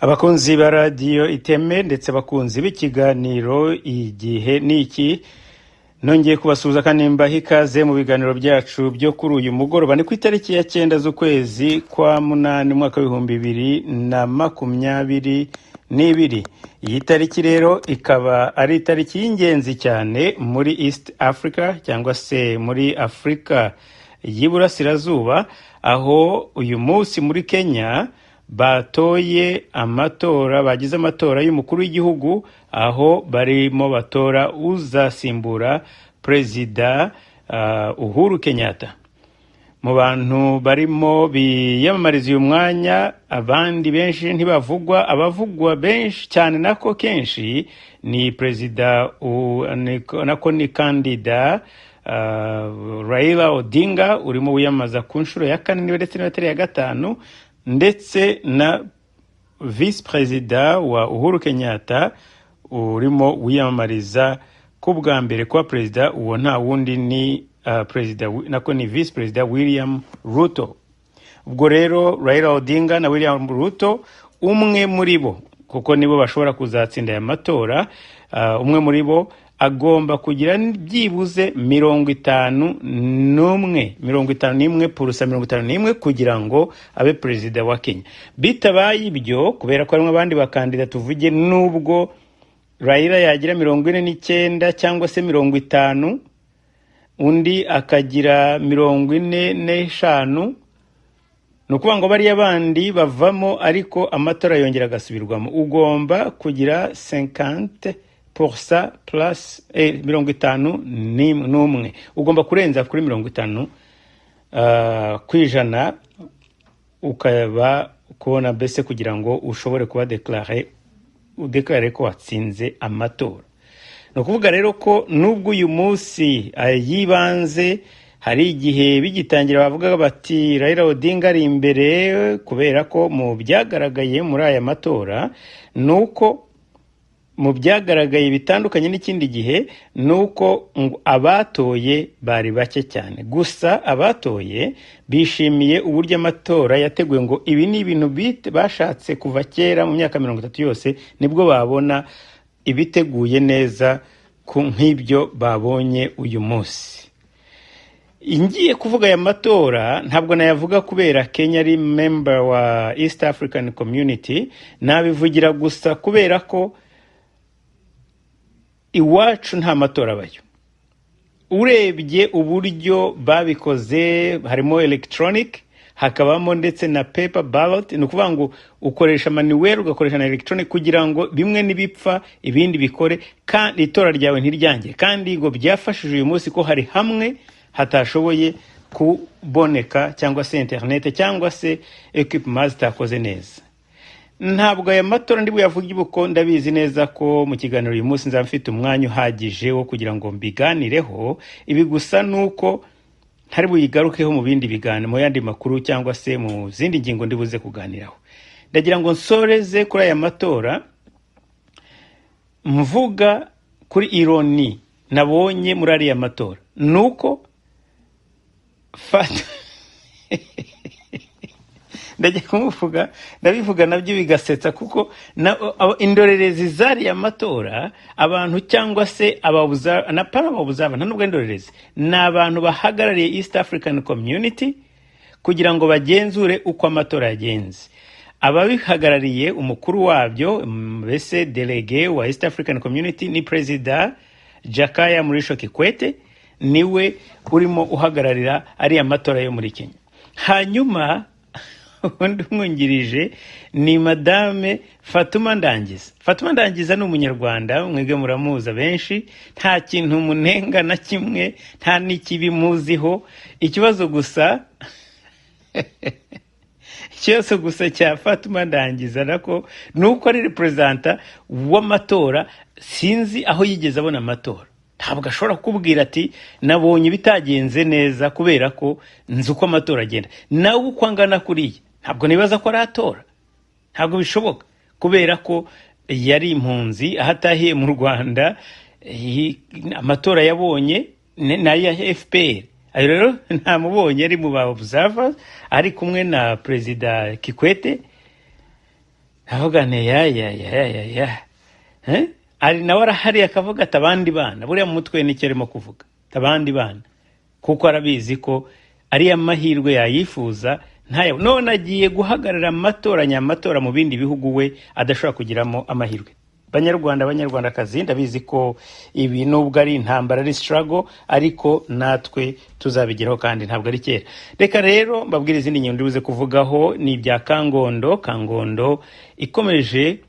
Abakunzi ba radiyo iteme ndetse abakunzi b'ikiganiro igihe niki nongeye kubasuhuza kandi mbaha ikaze mu biganiro byacu byo kuri uyu mugoroba. Ni ku itariki ya 9 z'ukwezi kwa munani mwaka w'ibihumbi 2022. Iyi tariki rero ikaba ari itariki y'ingenzi cyane muri East Africa cyangwa se muri Afrika y'Iburasirazuba, aho uyu munsi muri Kenya batoye amatora, bagize amatora y'umukuru w'igihugu, aho barimo batora uzasimbura Perezida Uhuru Kenyatta. Mu bantu barimo biyamamariza uyu mwanya, abandi benshi ntibavugwa, abavugwa benshi cyane nako kenshi ni Perezida nako ni kandida Raila Odinga urimo wiyamaza ku nshuro ya 4 ndetse na ya 5, ndetse na Vice Perezida wa Uhuru Kenyatta urimo wiyamamariza ku bwa mbere kwa Perezida. Uwo nta wundi ni Perezida nako ni Vice Perezida William Ruto. Ubwo rero Raila Odinga na William Ruto, umwe muri bo, kuko nibo bashobora kuzatsinda aya matora, umwe muri bo agomba kugira byibuze 51% kugira ngo abe Perezida wa Kenya. Bitabaye ibyo, kubera ko harimo abandi bakandida, tuvuge nubwo Raila yagira 49 cyangwa se 50, undi akagira 45, nukuvuga ngo bari abandi bavamo, ariko amatora yongera agasubirwamo. Ugomba kugira 50% plus 51, ugomba kurenza kuri 50 kwijana ukaba kubona bese kugira ngo ushobore kuba udeklare ko watsinze amatora. No kuvuga rero ko nubwo uyu munsi yibanze, hari igihe bigitangira bavuga bati Raila Odinga ari imbere, kubera ko mu byagaragaye muri aya matora, nuko mu byagaragaye bitandukanye n'ikindi gihe, nuko abatoye bari bake cyane. Gusa abatoye bishimiye uburyo amatora yateguwe, ngo ibi ni ibintu bashatse kuva kera mu myaka 30 yose, nibwo babona ibiteguye neza nk'ibyo babonye uyu munsi. Ingiye kuvuga aya matora ntabwo nayavuga kubera Kenya ari member wa East African Community, nabivugira gusa kubera ko iwacu nta matora abayo. Urebye uburyo babikoze, harimo electronic, hakabamo ndetse na paper ballot. Ni ukuvuga ngo ukoresha manuel ugakoresha na electronic kugira ngo bimwe nibipfa ibindi bikore, kandi itora ryawe ntiryange. Kandi ngo byafashije uyu munsi ko hari hamwe hatashoboye kuboneka, cyangwa se internet cyangwa se equipment zitakoze neza. Ntabwo aya matora ndi buyavuge ibuko, ndabizi neza ko mu kiganiro uyu munsi nzaba mfite umwanya uhagije wo kugira ngo mbiganireho. Ibi gusa nuko ntari buyigarukeho mu bindi biganiro, mu yandi makuru cyangwa se mu zindi ngingo ndi buze kuganiraho. Ndagira ngo nsoreze kuri aya matora mvuga kuri ironi nabonye muri ariya matora. Nuko ndabivuga nabyo bigasetsa, kuko indorerezi zari amatora, abantu cyangwa se ababuza na parabuzaba, nta nubwo indorerezi, n'abantu bahagarariye East African Community kugira ngo bagenzure uko amatora yagenze. Ababihagarariye, umukuru wabyo mbese delege wa East African Community ni Perezida Jakaya Mrisho Kikwete, niwe urimo uhagararira ari amatora yo muri Kenya. Hanyuma undi umwungirije ni Madame Fatuma Ndangiza. Fatuma Ndangiza ni umunyarwanda, mwebwe muramuza benshi, nta kintu munenga na kimwe, nta n'ikibi muziho. Ikibazo gusa cya Fatuma Ndangiza nako nuko ari representa w'amatora. Sinzi aho yigeze abona amatora. Ntabwo ashobora kubwira ati nabonye bitagenze neza kubera ko nzi uko amatora agenda. Nawe uko angana kuriya, ntabwo nibaza ko aratora. Ntabwo bishoboka, kubera ko yari impunzi ahatahiye mu Rwanda. Amatora yabonye na ya FPR. Ayo rero ntamubonye ari mu ba observers, ari kumwe na Perezida Kikwete. avuga nti ya ari nawe arahari akavuga ati abandi bana, buriya mu mutwe nicyo arimo kuvuga, abandi bana, kuko arabizi ko ariya mahirwe yayifuza ntayo, none agiye guhagarara amatora nyamatora mu bindi bihugu we adashobora kugiramo amahirwe. Banyarwandakazi, ndabizi ko ibi nubwo ari intambara, ari struggle, ariko natwe tuzabigeraho kandi ntabwo ari kera. Reka rero mbabwire izindi nyungu ndibuze kuvugaho, ni ibya Kangondo ikomeje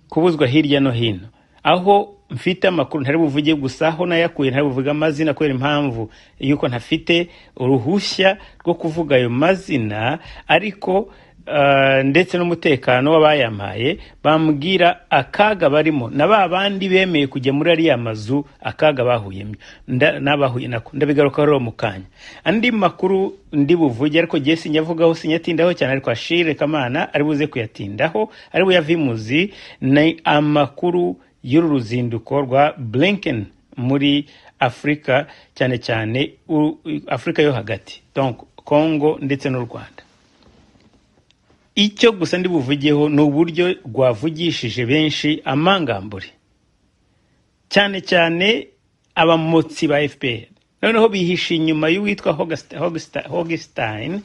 kubuzwa hirya no hino, aho mfite amakuru ntari buvuge gusa, aho nayakuye ntari buvuga amazina kubera impamvu yuko ntafite uruhushya rwo kuvuga ayo mazina, ariko ndetse n'umutekano w'abayampaye bambwira akaga barimo, na ba bandi bemeye kujya muri ariya mazu akaga bahuyemo, n'abahuye nako ndabigarukaho rero mu kanya. Andi makuru ndi buvuge ariko giye sinyavugaho sinyatindaho cyane, ariko Ashire Kamana ari buze kuyatindaho, ari buyavimuzi, ni amakuru y'uru ruzinduko rwa Blinken muri Afrika, cyane cyane Afrika yo hagati, donc Congo ndetse n'u Rwanda. Icyo gusa ndi buvugeho ni uburyo rwavugishije benshi amangambure, cyane cyane abamotsi ba FPR, noneho bihishe inyuma y'uwitwa Augustin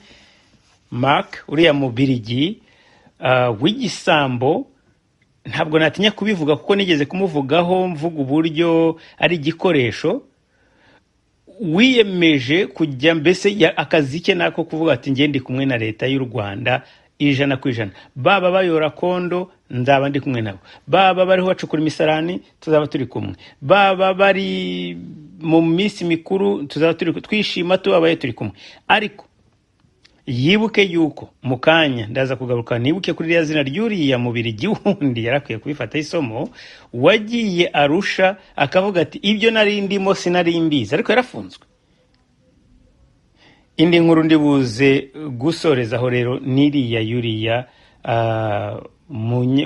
Mark, uriya mubirigi w'igisambo. Ntabwo natinya kubivuga kuko nigeze kumuvugaho mvuga uburyo ari igikoresho, wiyemeje kujya mbese akazi ke nako kuvuga ati ngiye ndi kumwe na leta y'u Rwanda 100%, baba bayora kondo nzaba ndi kumwe nabo, baba bariho bacukura imisarani tuzaba turi kumwe, baba bari mu minsi mikuru tuzaba turi twishima, tubabaye turi kumwe. Ariko yibuke yuko mu kanya ndaza kugaruka, nibuke kuri ya zina ry'uriya mubiri gihundi yarakwiye kubifata isomo, wagiye Arusha akavuga ati ibyo nari ndimo sinari mbizi, ariko yarafunzwe. Indi nkuru ndibuze gusorezaho rero niriya yuriya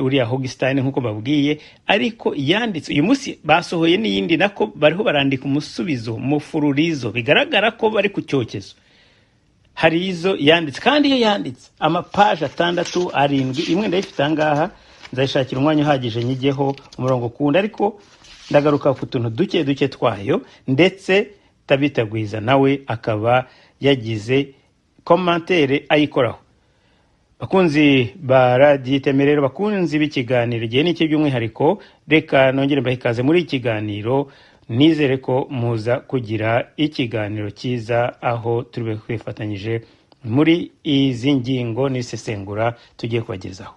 uriya Augustin nkuko babwiye, ariko yanditse uyu munsi basohoye n'iyindi nako bariho barandika umusubizo mu fururizo, bigaragara ko bari ku cyokezo. Hari izo yanditse, kandi iyo yanditse amapaje 6-7, imwe ndayifite ngaha, nzayishakira umwanya uhagije nyigeho umurongo kunda, ariko ndagaruka ku tuntu duke twayo, ndetse Tabitagwiza nawe akaba yagize commentaire ayikoraho. Bakunzi ba Radio Itemerero, bakunzi b'ikiganiro igihe n'iki by'umwihariko, reka nongere mbahikaze muri ikiganiro, nizere ko muza kugira ikiganiro cyiza, aho turi kwifatanyije muri izi ngingo n'isesengura tugiye kubagezaho.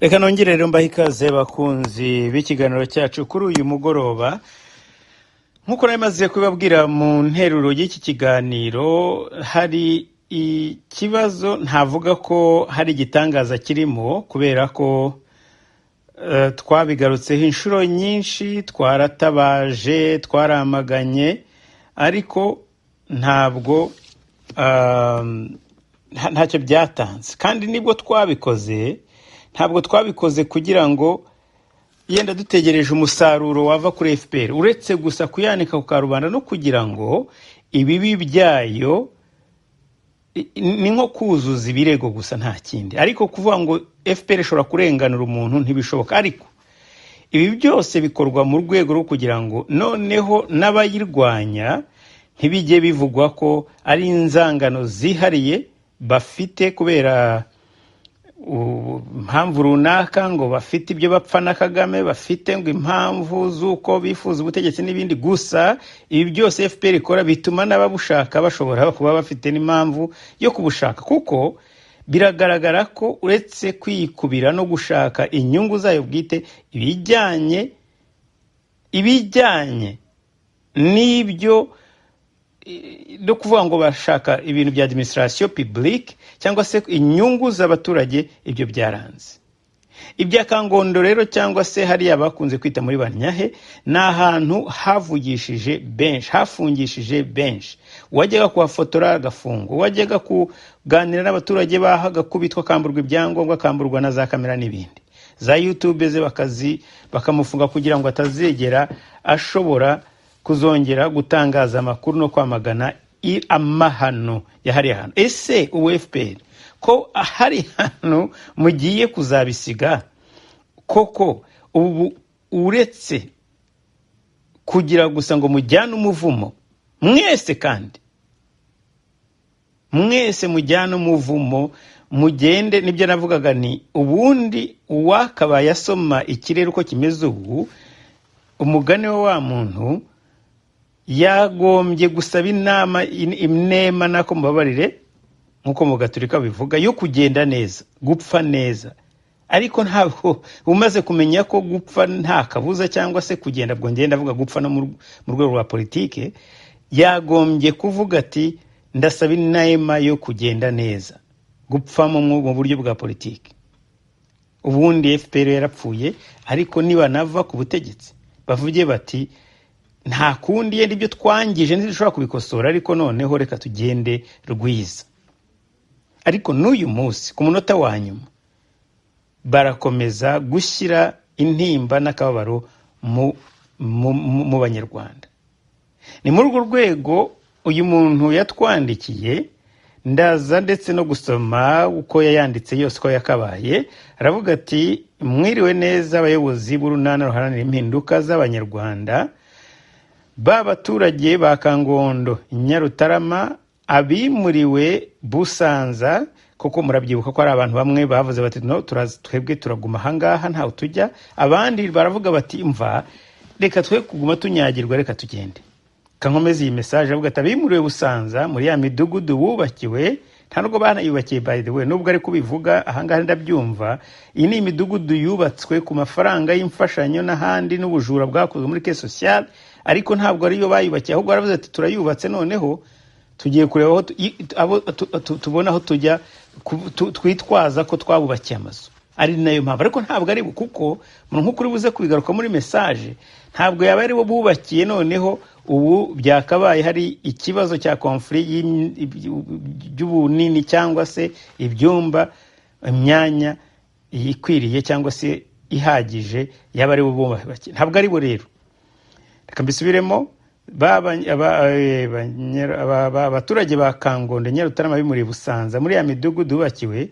Reka nongere rero mbaha ikaze bakunzi b'ikiganiro cyacu kuri uyu mugoroba. Nkuko namaze kubabwira mu nteruro y'iki kiganiro, hari ikibazo ntavuga ko hari igitangaza kirimo, kubera ko twabigarutseho inshuro nyinshi, twaratabaje, twaramaganye, ariko ntabwo ntacyo byatanze. Kandi nibwo twabikoze, ntabwo twabikoze kugira ngo yenda dutegereje umusaruro wava kuri FPR, uretse gusa kuyanika ku karubanda no kugira ngo ibibi byayo ni nko kuzuza ibirego gusa nta kindi, ariko kuvuga ngo FPR ishobora kurenganura umuntu ntibishoboka. Ariko ibi byose bikorwa mu rwego rwo kugira ngo noneho n'abayirwanya ntibijye bivugwa ko ari inzangano zihariye bafite kubera impamvu runaka, ngo bafite ibyo bapfa na Kagame, bafite ngo impamvu z'uko bifuza ubutegetsi n'ibindi. Gusa ibi byose FPR ikora bituma n'ababushaka bashobora kuba bafite n'impamvu yo kubushaka, kuko biragaragara ko uretse kwikubira no gushaka inyungu zayo bwite, ibijyanye n'ibyo no kuvuga ngo bashaka ibintu bya administration publique cyangwa se inyungu z'abaturage, ibyo byaranze. Ibya Kangondo rero cyangwa se hariya bakunze kwita muri Banyahe ni ahantu havugishije benshi, hafungishije benshi. Wajyaga kuhafotora agafungwa, wajyaga kuganira n'abaturage bahaga kubitwa, kamburwa ibyangombwa, kamburwa na za kamera n'ibindi. Za YouTube ze bakamufunga kugira ngo atazegera ashobora kuzongera gutangaza amakuru no kwamagana amahano ya hariya hantu. Ese ubu FPR ko hari hantu mugiye kuzabisiga koko, ubu uretse kugira gusa ngo mujyane umuvumo mwese, kandi mwese mujyane umuvumo, mugende. Nibyo navugaga ni ubundi uwakaba yasoma ikirere uko kimeze ubu, umugani wa muntu yagombye gusaba inema nako mubabarire, nkuko mu Gatolika bivuga, yo kugenda neza, gupfa neza. Ariko ntabwo umaze kumenya ko gupfa nta kabuza, cyangwa se kugenda bwo ngenda avuga gupfa no mu rwego rwa politike, yagombye kuvuga ati ndasaba inema yo kugenda neza, gupfa mu buryo bwa politike. Ubundi FPR yarapfuye, ariko niba nava ku butegetsi bavuge bati nta kundi yenda ibyo twangije ntishobora kubikosora, ariko noneho reka tugende rwiza. Ariko n'uyu munsi ku munota wa nyuma barakomeza gushyira intimba n'akababaro mu Banyarwanda. Ni muri urwo rwego uyu muntu yatwandikiye, ndaza ndetse no gusoma uko yayanditse yose ko yakabaye. Aravuga ati mwiriwe neza abayobozi b'urunana ruharanira impinduka z'Abanyarwanda, b'abaturage ba Kangondo, Nyarutarama, abimuriwe Busanza. Koko murabyibuka ko ari abantu bamwe bavuze bati no twebwe turaguma ahangaha ntaho tujya, abandi baravuga bati mva reka twe kuguma tunyagirwa, reka tugende. Kankomeza iyi message avuga ati abimuriwe Busanza muri ya midugudu bubakiwe, nta nubwo banayubakiye by the way, nubwo ari kubivuga ahangaha ndabyumva. Iyi ni imidugudu yubatswe ku mafaranga y'imfashanyo n'ahandi n'ubujura bwakozwe muri ke social, ariko ntabwo ariyo bayubakiye, ahubwo baravuze ati turayubatse, noneho tugiye kureba aho tubona aho tujya, twitwaza ko twabubakiye amazu. Ari nayo mpamvu, ariko ntabwo ari kuko nkuko uri buze kubigaruka muri message, ntabwo yaba ari bo bubakiye. Noneho ubu byakabaye hari ikibazo cya conflict y'ubunini cyangwa se ibyumba, imyanya ikwiriye cyangwa se ihagije, yaba ari bo bubakiye, ntabwo ari bo. Rero reka mbisubiremo, abaturage ba Kangondo, Nyarutarama, bimuriye Busanza muri ya midugudu bubakiwe,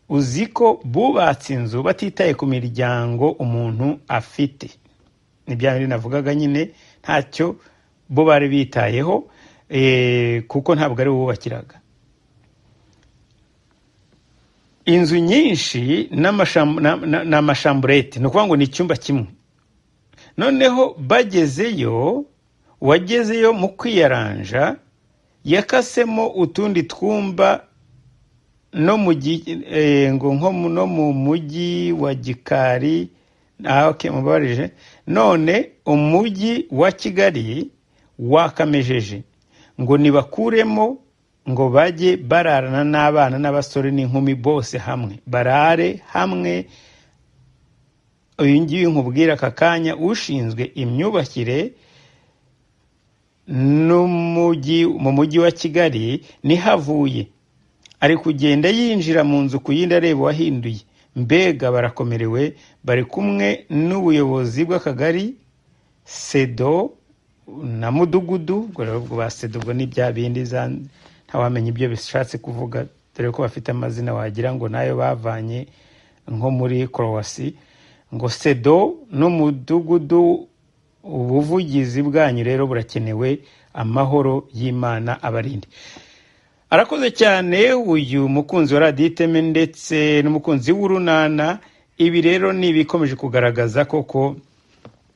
uziko bubatse inzu batitaye ku miryango umuntu afite. Ni bya bindi navugaga nyine, ntacyo bo bari bitayeho, kuko ntabwo ari bubakiraga. Inzu nyinshi n'amashamburete, no kuvuga ngo ni icyumba kimwe. Noneho bagezeyo, wagezeyo mu kwiyaranja yakasemo utundi twumba no mu no mu mujyi wa Gikari. Okay, mubabarije. None umujyi wa Kigali wakamejeje ngo nibakuremo, ngo bajye bararana n'abana n'abasore n'inkumi bose hamwe, barare hamwe. Uyu ngiye nkubwira aka kanya ushinzwe imyubakire mu mujyi wa Kigali nihavuye, ari kugenda yinjira mu nzu ku yindi areba wahinduye. Mbega barakomerewe, bari kumwe n'ubuyobozi bw'akagari, SEDO na mudugudu, ubwo rero ubwo baseda ubwo ni bya bindi ntawamenya ibyo bishatse kuvuga, dore ko bafite amazina wagira ngo nayo bavanye nko muri Croatia, ngo sedo n'umudugudu. Ubuvugizi bwanyu rero burakenewe, amahoro y'Imana abarinde. Arakoze cyane uyu mukunzi wa Radio Iteme ndetse n'umukunzi w'Urunana. Ibi rero ni bikomeje kugaragaza koko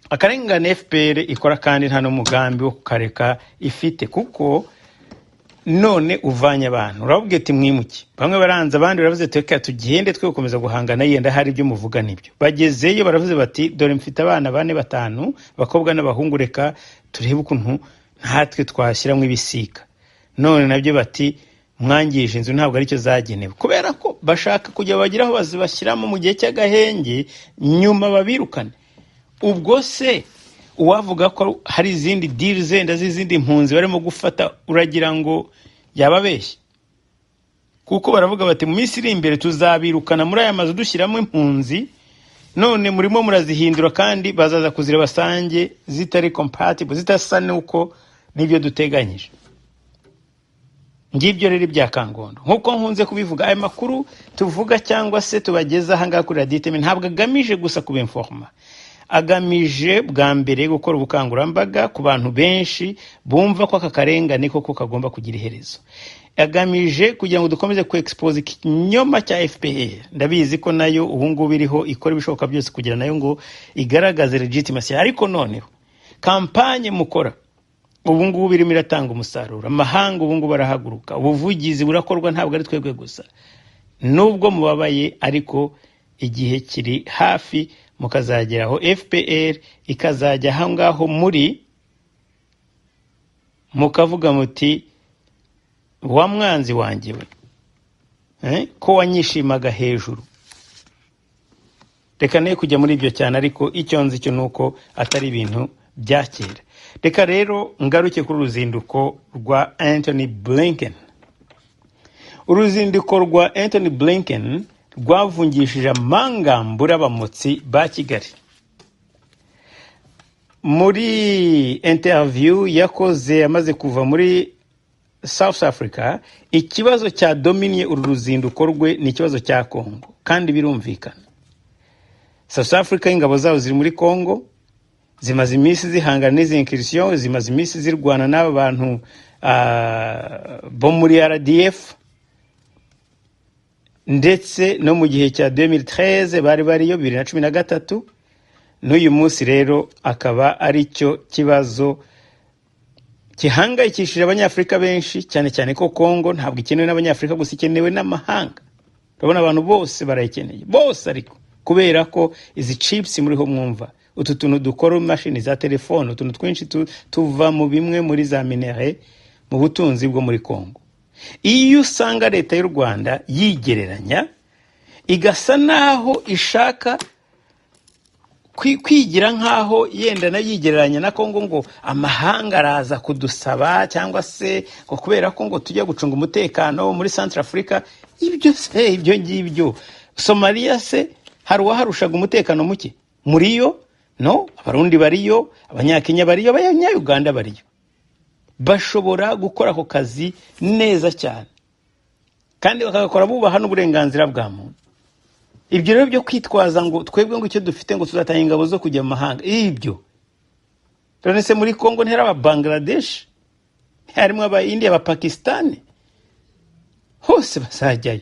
akarengane FPR ikora, kandi nta n'umugambi wo kukareka ifite, kuko none uvanye abantu urabubwiye ati mwimuke, bamwe baranze abandi baravuze ati reka tugende twe gukomeza guhangana, yenda hari ibyo muvuga nibyo. Bagezeyo baravuze bati dore mfite abana 4-5 bakobwa n'abahungu, reka turebe ukuntu natwe twashyiramo ibisika. None nabyo bati mwangije inzu ntabwo aricyo zagenewe, kubera ko bashaka kujya bagiraho bazibashyiramo mu gihe cy'agahenge nyuma babirukane. Ubwo se uwavuga ko hari izindi deal zenda z'izindi impunzi barimo gufata, uragira ngo yababeshye? Kuko baravuga bati mu minsi iri imbere tuzabirukana muri aya mazu dushyiramo impunzi, none murimo murazihindura kandi bazaza kuzira basange zitari compatible, zitasa nuko nibyo duteganyije. Ngibyo rero ibya Kangondo, nkuko nkunze kubivuga, aya makuru tuvuga cyangwa se tubageza ahangaha kuri Radio Iteme ntabwo agamije gusa kubinforma, agamije bwa mbere gukora ubukangurambaga ku bantu benshi bumva ko aka karengane koko kagomba kugira iherezo. Agamije kugira ngo dukomeze ku expose ikinyoma cya FPR. Ndabizi ko nayo ubu ngubu iriho ikora ibishoboka byose kugira nayo ngo igaragaze legitimacy, ariko noneho kampanye mukora ubu ngubu birimo iratanga umusaruro. Amahanga ubu ngubu barahaguruka, ubuvugizi burakorwa, ntabwo ari twebwe gusa. Nubwo mubabaye, ariko igihe kiri hafi mukazageraho FPR ikazajya ahangaho muri mukavuga muti wa mwanzi wanjye we, ko wanyishimaga hejuru. Reka ne kujya muri ibyo cyane, ariko icyo nzi cyo nuko atari ibintu bya kera. Reka rero ngaruke kuri uruzinduko rwa Anthony Blinken. Uruzinduko rwa Anthony Blinken rwavungishije amangambura abamotsi ba Kigali. Muri interview yakoze amaze kuva muri South Africa, ikibazo cya dominiye uru ruzinduko rwe ni ikibazo cya Kongo, kandi birumvikana. South Africa ingabo zaho ziri muri Kongo, zimaze iminsi zihangana n'izi incursion, zimaze iminsi zirwana n'aba bantu bo muri RDF, ndetse no mu gihe cya 2013 bari bariyo 2013. N'uyu munsi rero akaba ari cyo kibazo kihangayikishije abanyafrika benshi, cyane cyane ko Kongo ntabwo ikenewe n'abanyafrika gusa, ikenewe n'amahanga. Urabona abantu bose barayikeneye bose, ariko kubera ko izi chips muriho mwumva, utu tuntu dukora machine za telefone, utuntu twinshi tuva mu bimwe muri za minere mu butunzi bwo muri Kongo. Iyo usanga leta y'u Rwanda yigereranya igasa naho ishaka kwigira nkaho yenda na yigereranya na Kongo, ngo amahanga araza kudusaba cyangwa se ngo kubera ko ngo tujya gucunga umutekano muri Central Africa. Ibyo se ibyo ngibyo, Somalia se hari waharushaga umutekano muke muriyo? No, abarundi bariyo, abanyakenya bariyo, abanyayuganda bariyo. Bashobora gukora ako kazi neza cyane, kandi bakagakora bubaha n'uburenganzira bwa muntu. Ibyo rero byo kwitwaza ngo twebwe ngo icyo dufite ngo tuzatanga ingabo zo kujya mu mahanga, ibyo rero se muri Kongo ntera aba Bangladesh, harimo aba India, aba Pakistan, hose basajyayo.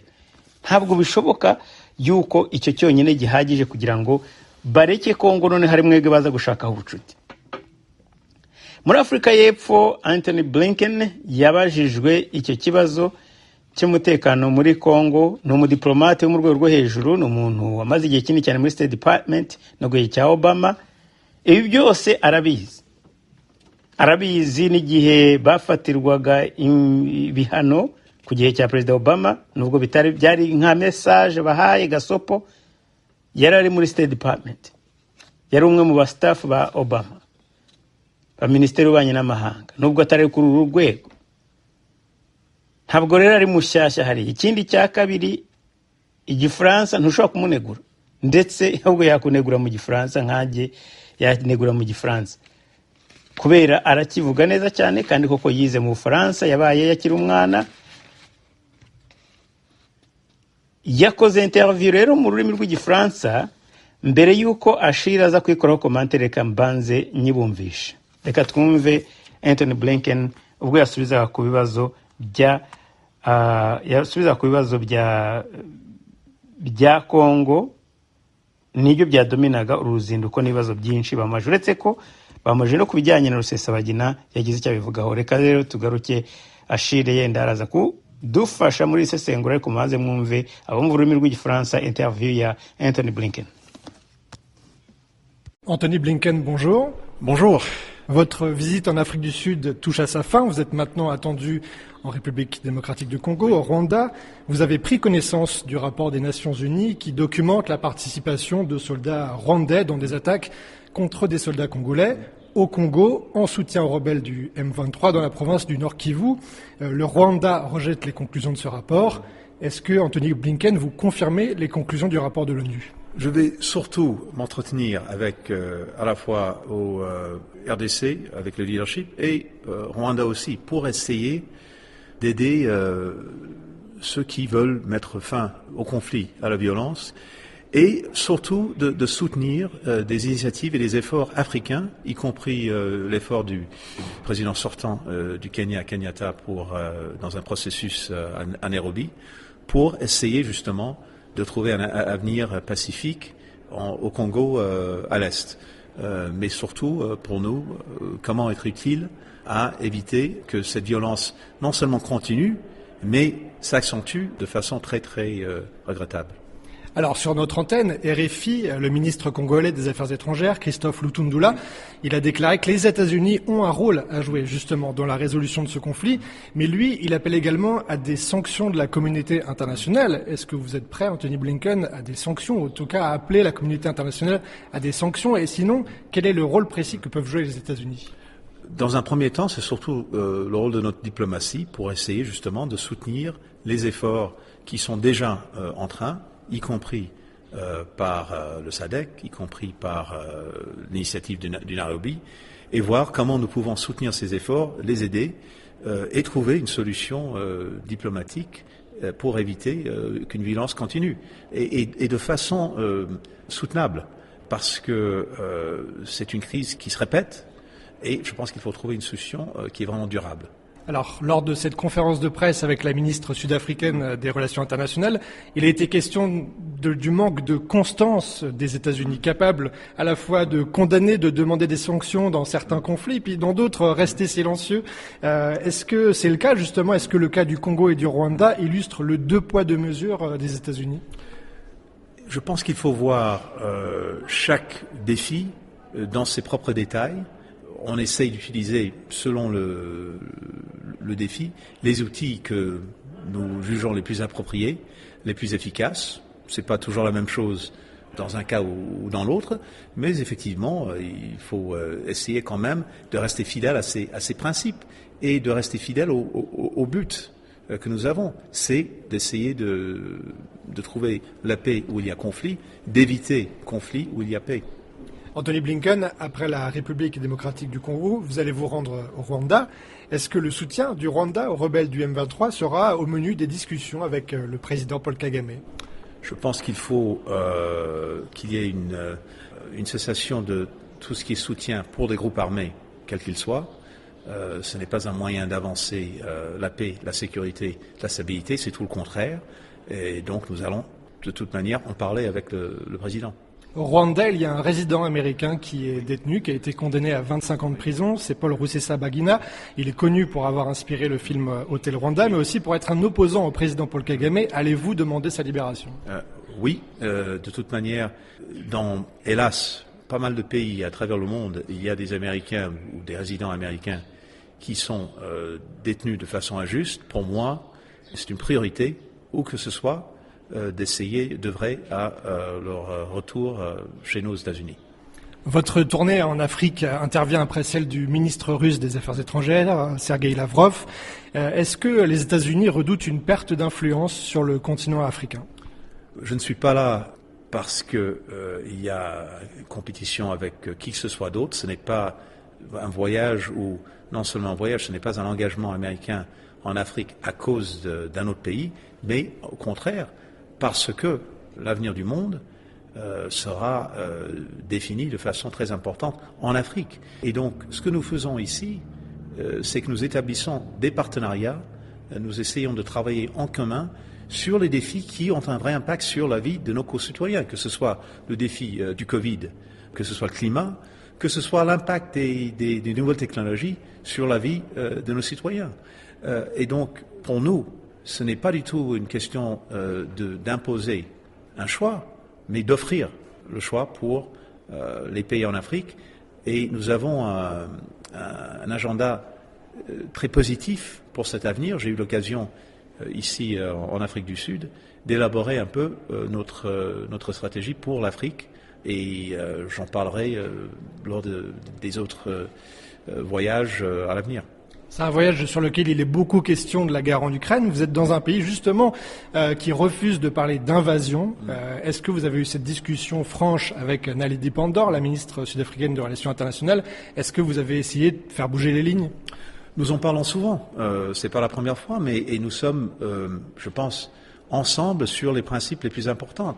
Ntabwo bishoboka yuko icyo cyonyine gihagije kugira ngo bareke Kongo none hari mwege baza gushaka ubucuti. Muri Afrika y'Epfo, Anthony Blinken yabajijwe icyo kibazo cy'umutekano muri Kongo. Ni umudiplomate wo mu rwego rwo hejuru, ni umuntu wamaze igihe kinini cyane muri State Department no gihe cya Obama. Ibi byose arabizi n'igihe bafatirwaga ibihano ku gihe cya President Obama, nubwo bitari byari nka message bahaye gasopo. Yari ari muri State Department, yari umwe mu ba staff ba Obama, ba Minisiteri y'Ububanyi n'Amahanga, nubwo atari kuri uru rwego. Ntabwo rero ari mushyashya. Hari ikindi cya kabiri, igifaransa ntushobora kumunegura, ndetse ahubwo yakunegura mu gifaransa nkanjye yanegura mu gifaransa. kubera arakivuga neza cyane kandi koko yize mu Bufaransa yabaye yakiri umwana. Yakoze interview rero mu rurimi rw'igifaransa mbere yuko ashira aza kwikoraho komante. Reka mbanze nyibumvisha. Reka twumve Anthony Blinken ubwo yasubizaga ku bibazo bya Kongo nibyo byadominaga uruzinduko n'ibibazo byinshi bamaje, uretse ko bamaje no kubijyanye na Rusesabagina yagize icyo abivugaho. Reka rero tugaruke ashire yenda araza kudufasha muri isesengura, ariko maze mwumve abumva ururimi rw'igifaransa interview ya Anthony Blinken. Anthony Blinken, bonjour. Bonjour. Votre visite en Afrique du Sud touche à sa fin. Vous êtes maintenant attendu en République démocratique du Congo, au Rwanda. Vous avez pris connaissance du rapport des Nations Unies qui documente la participation de soldats rwandais dans des attaques contre des soldats congolais au Congo en soutien aux rebelles du M23 dans la province du Nord Kivu. Le Rwanda rejette les conclusions de ce rapport. Est-ce que, Anthony Blinken, vous confirmez les conclusions du rapport de l'ONU ? Je vais surtout m'entretenir avec à la fois au RDC, avec le leadership, et Rwanda aussi, pour essayer d'aider ceux qui veulent mettre fin au conflit, à la violence, et surtout de soutenir des initiatives et des efforts africains, y compris l'effort du président sortant du Kenya, Kenyatta, dans un processus à Nairobi, pour essayer justement de trouver un avenir pacifique au Congo à l'Est. Mais surtout, pour nous, comment être utile à éviter que cette violence non seulement continue, mais s'accentue de façon très très regrettable. Alors sur notre antenne, RFI, le ministre congolais des Affaires étrangères, Christophe Lutundula, il a déclaré que les États-Unis ont un rôle à jouer justement dans la résolution de ce conflit, mais lui, il appelle également à des sanctions de la communauté internationale. Est-ce que vous êtes prêt, Anthony Blinken, à des sanctions, ou en tout cas à appeler la communauté internationale à des sanctions? Et sinon, quel est le rôle précis que peuvent jouer les États-Unis? Dans un premier temps, c'est surtout le rôle de notre diplomatie pour essayer justement de soutenir les efforts qui sont déjà en train, y compris par le SADC, y compris par l'initiative du Nairobi, et voir comment nous pouvons soutenir ces efforts, les aider et trouver une solution diplomatique pour éviter qu'une violence continue, et de façon soutenable, parce que c'est une crise qui se répète, et je pense qu'il faut trouver une solution qui est vraiment durable. Alors, lors de cette conférence de presse avec la ministre sud-africaine des Relations internationales, il a été question du manque de constance des États-Unis, capables à la fois de condamner, de demander des sanctions dans certains conflits, puis dans d'autres rester silencieux. Est-ce que c'est le cas, justement? Est-ce que le cas du Congo et du Rwanda illustre le deux poids, deux mesures des États-Unis? Je pense qu'il faut voir chaque défi dans ses propres détails. On essaye d'utiliser, selon le défi, les outils que nous jugeons les plus appropriés, les plus efficaces. C'est pas toujours la même chose dans un cas ou dans l'autre, mais effectivement, il faut essayer quand même de rester fidèle à ces principes et de rester fidèle au but que nous avons. C'est d'essayer de trouver la paix où il y a conflit, d'éviter conflit où il y a paix. Anthony Blinken, après la République démocratique du Congo, vous allez vous rendre au Rwanda. Est-ce que le soutien du Rwanda aux rebelles du M23 sera au menu des discussions avec le président Paul Kagame? Je pense qu'il faut qu'il y ait une cessation de tout ce qui est soutien pour des groupes armés, quels qu'ils soient. Ce n'est pas un moyen d'avancer la paix, la sécurité, la stabilité, c'est tout le contraire. Et donc nous allons de toute manière en parler avec le président. Au Rwanda, il y a un résident américain qui est détenu, qui a été condamné à 25 ans de prison. C'est Paul Rusesabagina. Il est connu pour avoir inspiré le film Hôtel Rwanda, mais aussi pour être un opposant au président Paul Kagame. Allez-vous demander sa libération? Oui, de toute manière, dans, hélas, pas mal de pays à travers le monde, il y a des Américains ou des résidents américains qui sont détenus de façon injuste. Pour moi, c'est une priorité, où que ce soit, d'essayer d'œuvrer à leur retour chez nous aux États-Unis. Votre tournée en Afrique intervient après celle du ministre russe des Affaires étrangères, Sergueï Lavrov. Est-ce que les États-Unis redoutent une perte d'influence sur le continent africain? Je ne suis pas là parce qu'il y a une compétition avec qui que ce soit d'autre. Ce n'est pas un voyage où, non seulement un voyage, ce n'est pas un engagement américain en Afrique à cause d'un autre pays, mais au contraire, parce que l'avenir du monde sera défini de façon très importante en Afrique. Et donc, ce que nous faisons ici, c'est que nous établissons des partenariats, nous essayons de travailler en commun sur les défis qui ont un vrai impact sur la vie de nos concitoyens, que ce soit le défi du Covid, que ce soit le climat, que ce soit l'impact des nouvelles technologies sur la vie de nos citoyens. Et donc, pour nous, ce n'est pas du tout une question d'imposer un choix, mais d'offrir le choix pour les pays en Afrique. Et nous avons un agenda très positif pour cet avenir. J'ai eu l'occasion ici en Afrique du Sud d'élaborer un peu notre stratégie pour l'Afrique et j'en parlerai lors des autres voyages à l'avenir. C'est un voyage sur lequel il est beaucoup question de la guerre en Ukraine. Vous êtes dans un pays justement qui refuse de parler d'invasion. Est-ce que vous avez eu cette discussion franche avec Naledi Pandor, la ministre sud-africaine des Relations internationales? Est-ce que vous avez essayé de faire bouger les lignes? Nous en parlons souvent. C'est pas la première fois, et nous sommes, je pense, ensemble sur les principes les plus importants.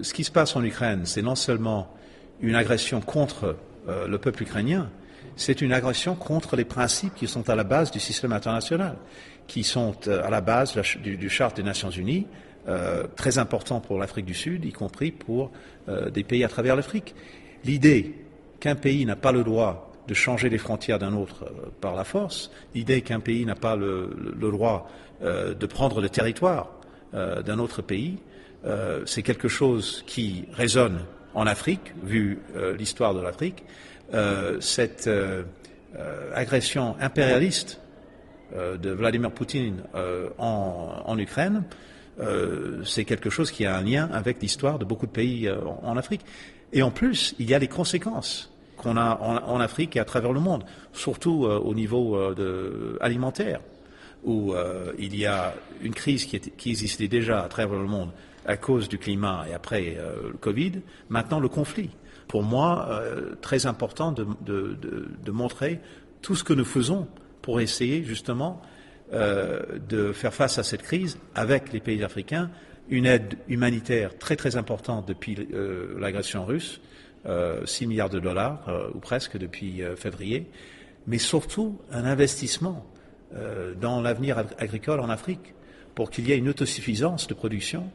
Ce qui se passe en Ukraine, c'est non seulement une agression contre le peuple ukrainien, c'est une agression contre les principes qui sont à la base du système international, qui sont à la base du Charte des Nations Unies, très important pour l'Afrique du Sud, y compris pour des pays à travers l'Afrique. L'idée qu'un pays n'a pas le droit de changer les frontières d'un autre par la force, l'idée qu'un pays n'a pas le droit de prendre le territoire d'un autre pays, c'est quelque chose qui résonne en Afrique, vu l'histoire de l'Afrique. Cette agression impérialiste de Vladimir Poutine en Ukraine, c'est quelque chose qui a un lien avec l'histoire de beaucoup de pays en Afrique. Et en plus, il y a des conséquences qu'on a en Afrique et à travers le monde, surtout au niveau alimentaire, où il y a une crise qui existait déjà à travers le monde à cause du climat et après le Covid, maintenant le conflit. Pour moi, très important de montrer tout ce que nous faisons pour essayer justement de faire face à cette crise avec les pays africains, une aide humanitaire très très importante depuis l'agression russe, 6 milliards de dollars ou presque depuis février, mais surtout un investissement dans l'avenir agricole en Afrique pour qu'il y ait une autosuffisance de production,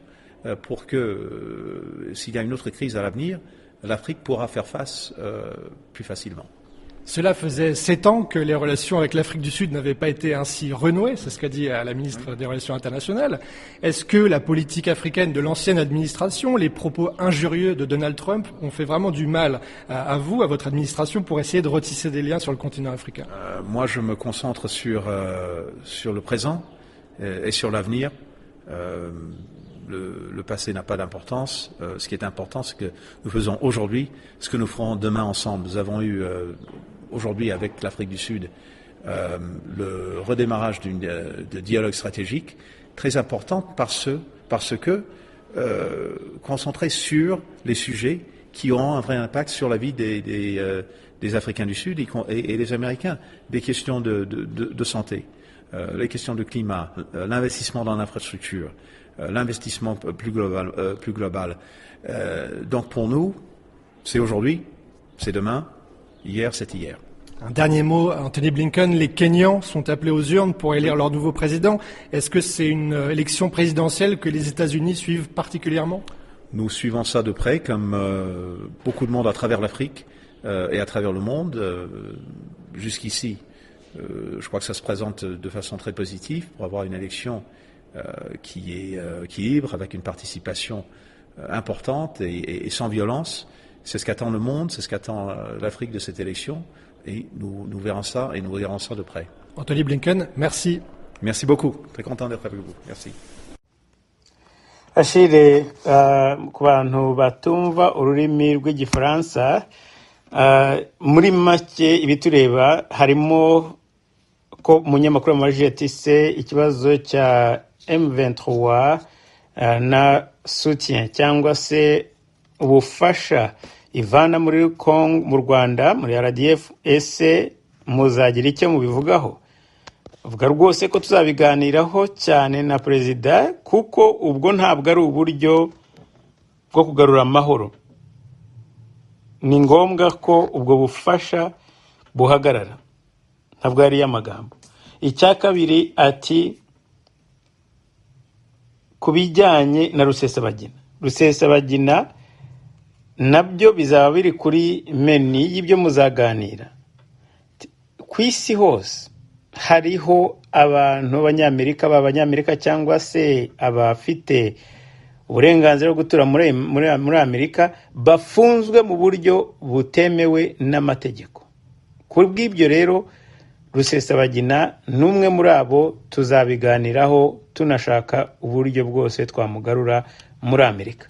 pour que s'il y a une autre crise à l'avenir, l'Afrique pourra faire face plus facilement. Cela faisait 7 ans que les relations avec l'Afrique du Sud n'avaient pas été ainsi renouées, c'est ce qu'a dit la ministre des Relations internationales. Est-ce que la politique africaine de l'ancienne administration, les propos injurieux de Donald Trump ont fait vraiment du mal à vous, à votre administration, pour essayer de retisser des liens sur le continent africain? Moi, je me concentre sur le présent et sur l'avenir. Le passé n'a pas d'importance. Ce qui est important, c'est que nous faisons aujourd'hui ce que nous ferons demain ensemble. Nous avons eu aujourd'hui avec l'Afrique du Sud le redémarrage de dialogue stratégique très important parce que concentré sur les sujets qui auront un vrai impact sur la vie des Africains du Sud et des Américains. Des questions de santé, les questions de climat, l'investissement dans l'infrastructure, l'investissement plus global. Donc pour nous, c'est aujourd'hui, c'est demain, hier, c'est hier. Un dernier mot, Anthony Blinken, les Kenyans sont appelés aux urnes pour élire leur nouveau président. Est-ce que c'est une élection présidentielle que les États-Unis suivent particulièrement? Nous suivons ça de près, comme beaucoup de monde à travers l'Afrique et à travers le monde. Jusqu'ici, je crois que ça se présente de façon très positive pour avoir une élection qui est libre, avec une participation importante et sans violence. C'est ce qu'attend le monde, c'est ce qu'attend l'Afrique de cette élection, et nous verrons ça et nous regardons ça de près. Anthony Blinken, merci. Merci beaucoup, très content d'être avec vous. Merci. Ashire ku bantu batumva ururimi rw'igifaransa muri make ibitureba harimo ko umunyamakuru wamajije ati se ikibazo cya M23 na soutien cyangwa se ubufasha ivana muri Congo, mu Rwanda muri RDF, ese muzagira icyo mubivugaho? Avuga rwose ko tuzabiganiraho cyane na perezida, kuko ubwo ntabwo ari uburyo bwo kugarura amahoro. Ni ngombwa ko ubwo bufasha buhagarara. Ntabwo yari amagambo. Icya kabiri ati kubijyanye na Rusesabagina nabyo bizaba biri kuri meni y'ibyo muzaganira. Ku isi hose hariho abantu b'Abanyamerika cyangwa se abafite uburenganzira bwo gutura muri Amerika bafunzwe mu buryo butemewe n'amategeko. Kuri bw'ibyo rero Rusesabagina n'umwe muri abo tuzabiganiraho, tunashaka uburyo bwose twamugarura muri Amerika.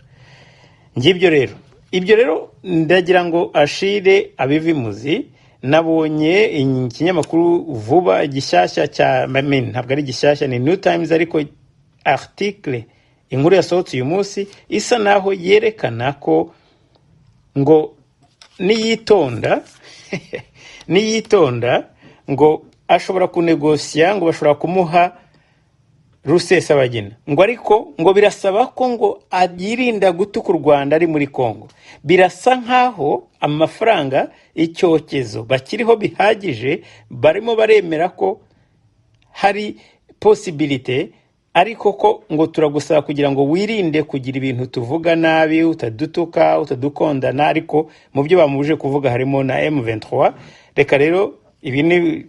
Ngibyo rero, ibyo rero ndagira ngo Achille abivimuzi. Nabonye ikinyamakuru vuba gishyashya cya ntabwo ari gishyashya, ni New Times, ariko article inkuru yasohotse uyu munsi isa naho yerekana ko ngo niyitonda ngo ashobora kunegosya, ngo bashobora kumuha Rusesabagina, ngo ariko ngo birasaba ko ngo agirinda gutuka u Rwanda ari muri Congo. Birasa nkaho amafaranga icyokezo bakiriho bihagije, barimo baremera ko hari possibility, ariko ko ngo turagusaba kugira ngo wirinde kugira ibintu tuvuga nabi, utadutuka, utadukondana, ariko mu byo bamubuje kuvuga harimo na M23. Reka rero ibi ni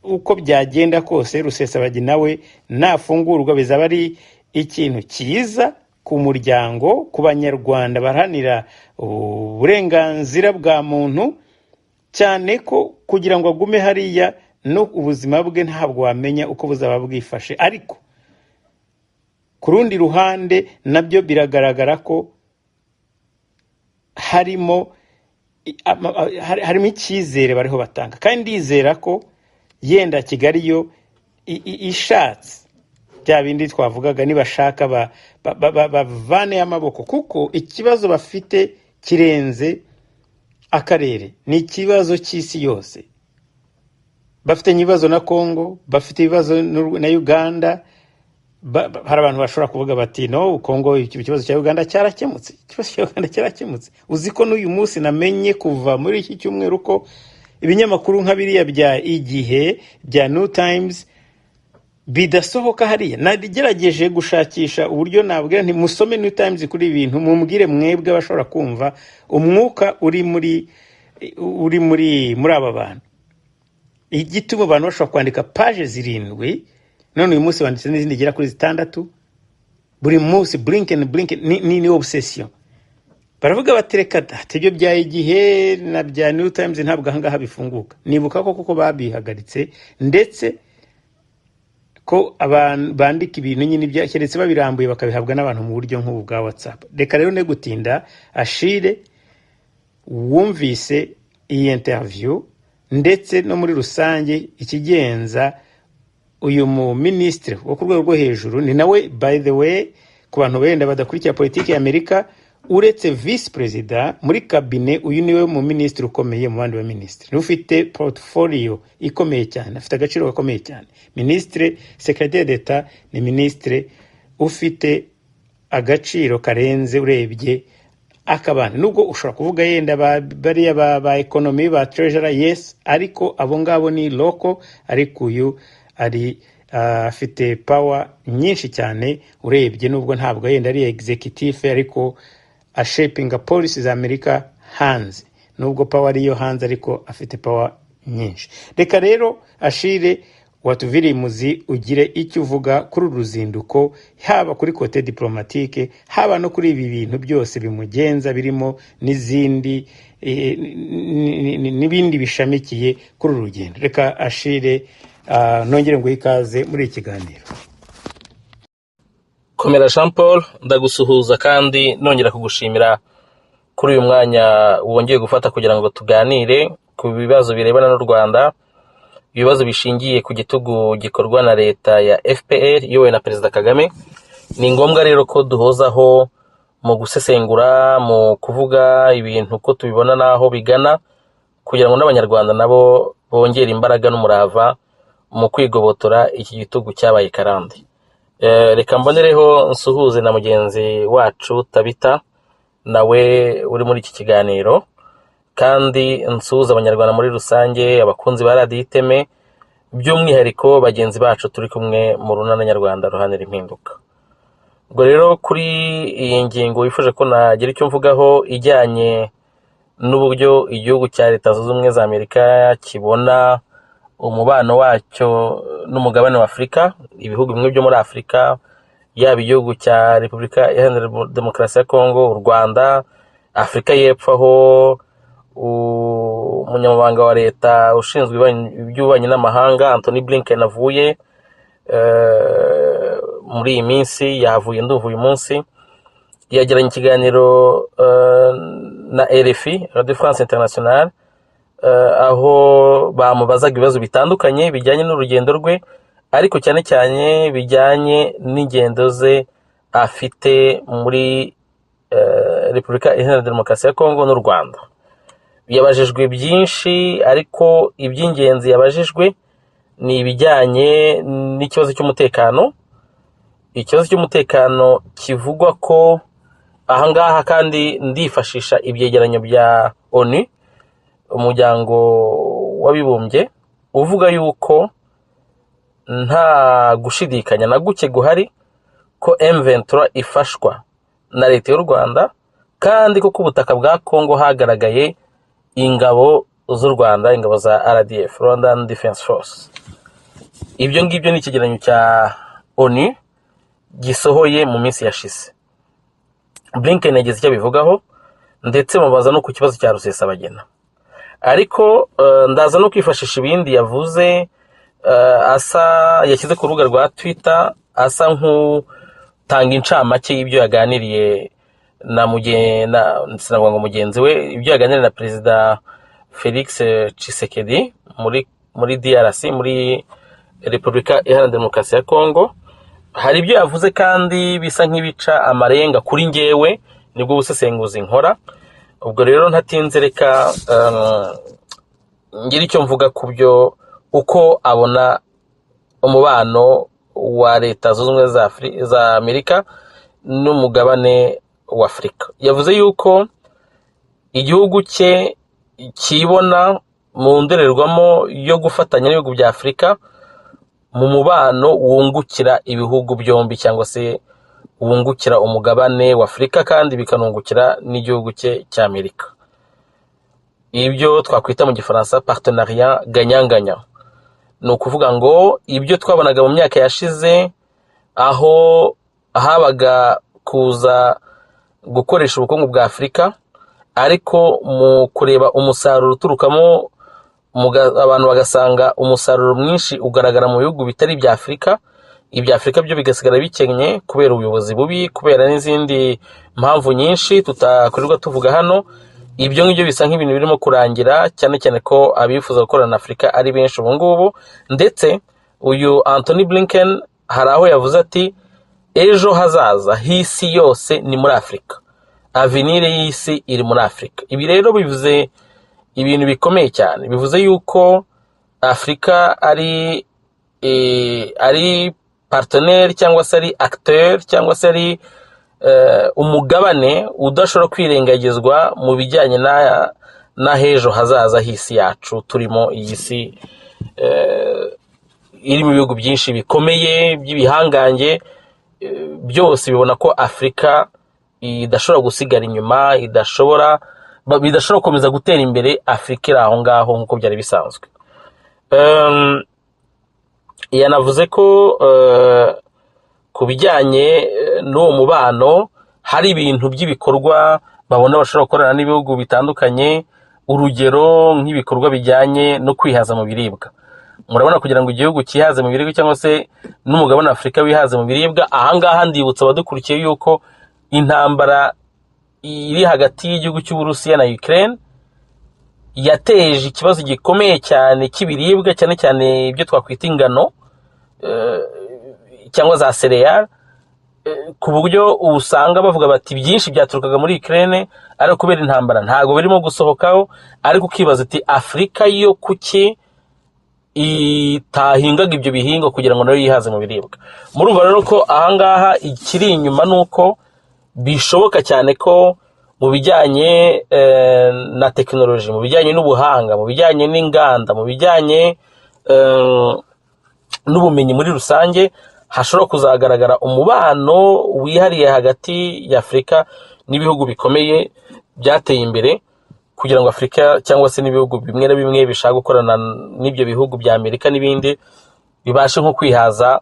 uko byagenda kose, Rusesabagina we nafungurwa bizaba ari ikintu cyiza ku muryango, ku banyarwanda baharanira uburenganzira bwa muntu, cyane ko kugira ngo agume hariya no ubuzima bwe ntabwo wamenya uko buzaba bwifashe. Ariko ku rundi ruhande nabyo biragaragara ko harimo icyizere bariho batanga, kandi ndizera ko yenda Kigali yo ishatse bya bindi twavugaga, nibashaka bavane amaboko, kuko ikibazo bafite kirenze akarere, ni ikibazo cy'isi yose. Bafite ibibazo na Congo, bafite ibibazo na Uganda. Hari abantu bashobora kuvuga bati no, Congo ikibazo cya Uganda cyarakemutse. Ikibazo cya Uganda cyarakemutse. Uzi ko n'uyu munsi namenye kuva muri iki cyumweru ko ibinyamakuru nka biriya bya Igihe, bya New Times bidasohoka hariya. Nagerageje gushakisha uburyo nabwira nti musome New Times kuri ibintu, mumbwire mwebwe bashobora kumva umwuka uri muri aba bantu. Igituma abantu bashobora kwandika page 7, none uyu munsi banditse n'izindi gera kuri 6, buri munsi Blinken ni obsession. Baravuga batereka ibyo bya Igihe na bya New Times ntabwo ahangaha bifunguka. Nibuka ko kuko babihagaritse, ndetse ko abantu bandika ibintu nyine byakiretse babirambuye bakabihabwa n'abantu mu buryo nk'ubu bwa WhatsApp. Reka rero ne gutinda, Achille wumvise iyi interview, ndetse no muri rusange ikigenza uyu mu ministre wo ku rwego rwo hejuru, ni nawe by the way ku bantu benda badakurikira politiki ya Amerika, uretse vice president muri cabinet, uyu niwe mu ministre ukomeye mu bandi ba ministre, ni ufite portfolio ikomeye cyane, afite agaciro gakomeye cyane. Ministre secrétaire d'État ni ministre ufite agaciro karenze urebye akabana. Nubwo ushobora kuvuga yenda bariya ba economy, ba treasurer, yes, ariko abo ngabo ni local, ariko uyu ari afite power nyinshi cyane urebye, nubwo ntabwo yenda ari executive, ariko shaping policies za Amerika hanze, nubwo power ariyo hanze, ariko afite power nyinshi. Reka rero Achille watuviriye muzi ugire icyo uvuga kuri uruzinduko, haba kuri kote diplomatique, haba no kuri ibi bintu byose bimugenza, birimo n'izindi n'ibindi bishamikiye kuri urugendo. Reka Achille nongere ngo ikaze muri iki kiganiro. Komera Jean Paul, ndagusuhuza kandi nongera kugushimira kuri uyu mwanya wongeye gufata kugira ngo tuganire ku bibazo birebana n'u Rwanda, ibibazo bishingiye ku gitugu gikorwa na leta ya FPR yowe na Perezida Kagame. Ni ngombwa rero ko duhozaho mu gusesengura, mu kuvuga ibintu uko tubibona n'aho bigana, kugira ngo n'abanyarwanda nabo bongere imbaraga n'umurava mu kwigobotora iki gitugu cyabaye karande. Reka mbonereho nsuhuze na mugenzi wacu Tabita nawe uri muri iki kiganiro, kandi nsuhuza abanyarwanda muri rusange, abakunzi ba Radio Iteme, by'umwihariko bagenzi bacu turi kumwe mu runana nyarwanda ruhanira impinduka. Ubwo rero kuri iyi ngingo wifuje ko nagira icyo mvugaho ijyanye n'uburyo igihugu cya Leta Zunze Ubumwe za Amerika kibona umubano wacyo n'umugabane wa Afurika, ibihugu bimwe byo muri Afurika, yaba igihugu cya Repubulika Iharanira Demokarasi ya Kongo, u Rwanda, Afurika y'Epfo aho umunyamabanga wa leta ushinzwe iby'ububanyi n'amahanga Anthony Blinken avuye muri iyi minsi, yahavuye nduvuye uyu munsi, yagiranye ikiganiro na RFI, Radio France Internationale, aho bamubazaga ibibazo bitandukanye bijyanye n'urugendo rwe, ariko cyane cyane bijyanye n'ingendo ze afite muri Repubulika Iharanira Demokarasi ya Kongo n'u Rwanda. Yabajijwe byinshi, ariko iby'ingenzi yabajijwe ni ibijyanye n'ikibazo cy'umutekano. Ikibazo cy'umutekano kivugwa ko ahangaha, kandi ndifashisha ibyegeranyo bya ONU, umuryango w'abibumbye, uvuga yuko nta gushidikanya na guke guhari ko M23 ifashwa na leta y'u Rwanda, kandi ko ku butaka bwa Kongo hagaragaye ingabo z'u Rwanda, ingabo za RDF, Rwandan Defense Force. Ibyo ngibyo ni ikigereranyo cya ONU gisohoye mu minsi yashize. Blinken yagize icyo bivugaho, ndetse mubaza no ku kibazo cya Rusesabagina, ariko ndaza no kwifashisha ibindi yavuze, asa yashyize ku rubuga rwa Twitter, asa nk'utanga incamake y'ibyo yaganiriye na sinavuga ngo mugenzi we, ibyo yaganiriye na Perezida Felix Tshisekedi muri DRC, muri Repubulika Iharanira Demokarasi ya Kongo. Hari ibyo yavuze kandi bisa nk'ibica amarenga kuri ngewe, nibwo busesenguzi nkora. Ubwo rero ntatinze, reka ngira icyo mvuga ku byo uko abona umubano wa Leta Zunze Ubumwe za Amerika n'umugabane wa Afurika. Yavuze yuko igihugu cye kibona mu ndorerwamo yo gufatanya n'ibihugu bya Afurika mu mubano wungukira ibihugu byombi, cyangwa se wungukira umugabane wa Afurika, kandi bikanungukira n'igihugu cye cya Amerika. Ibyo twakwita mu Gifaransa partenariat gagnant-gagnant. Ni ukuvuga ngo ibyo twabonaga mu myaka yashize, aho habaga kuza gukoresha ubukungu bwa Afurika, ariko mu kureba umusaruro uturukamo, abantu bagasanga umusaruro mwinshi ugaragara mu bihugu bitari ibya Afurika, ibya Afurika byo bigasigara bikennye kubera ubuyobozi bubi, kubera n'izindi mpamvu nyinshi tutakorerwa tuvuga hano. Ibyo ngibyo bisa nk'ibintu birimo kurangira, cyane cyane ko abifuza gukorana na Afurika ari benshi ubu ngubu. Ndetse uyu Anthony Blinken hari aho yavuze ati ejo hazaza h'isi yose ni muri Afurika, avenire y'isi iri muri Afurika. Ibi rero bivuze ibintu bikomeye cyane, bivuze yuko Afurika ari partenaire, cyangwa se ari acteur, cyangwa se ari umugabane udashobora kwirengagizwa mu bijyanye na hejo hazaza h'isi yacu turimo. Iyi si iri mu bihugu byinshi bikomeye by'ibihangange, byose bibona ko Afurika idashobora gusigara inyuma, bidashobora gukomeza gutera imbere. Afurika iri aho ngaho nk'uko byari bisanzwe. Yanavuze ko ku bijyanye n'uwo mubano hari ibintu by'ibikorwa babona bashobora gukorana n'ibihugu bitandukanye, urugero nk'ibikorwa bijyanye no kwihaza mu biribwa. Murabona, kugira ngo igihugu kihaze mu biribwa, cyangwa se n'umugabane wa Afurika wihaze mu biribwa, ahangaha ndibutsa abadukurikiye yuko intambara iri hagati y'igihugu cy'Uburusiya na Ukraine yateje ikibazo gikomeye cyane cy'ibiribwa, cyane cyane ibyo twakwita ingano cyangwa za cereal, ku buryo usanga bavuga bati byinshi byaturukaga muri Ukraine ariko kubera intambara ntago birimo gusohokaho, ariko ukibaza ati Afurika yo kuki itahingaga ibyo bihingwa kugira ngo nayo yihaze mu biribwa. Murumva rero ko ahangaha ikiri inyuma nuko bishoboka cyane ko mu bijyanye na tekinoloji, mu bijyanye n'ubuhanga, mu bijyanye n'inganda, mu bijyanye n'ubumenyi muri rusange, hashobora kuzagaragara umubano wihariye hagati ya Afurika n'ibihugu bikomeye byateye imbere, kugira ngo Afurika cyangwa se n'ibihugu bimwe na bimwe bishaka gukorana n'ibyo bihugu bya Amerika n'ibindi bibashe nko kwihaza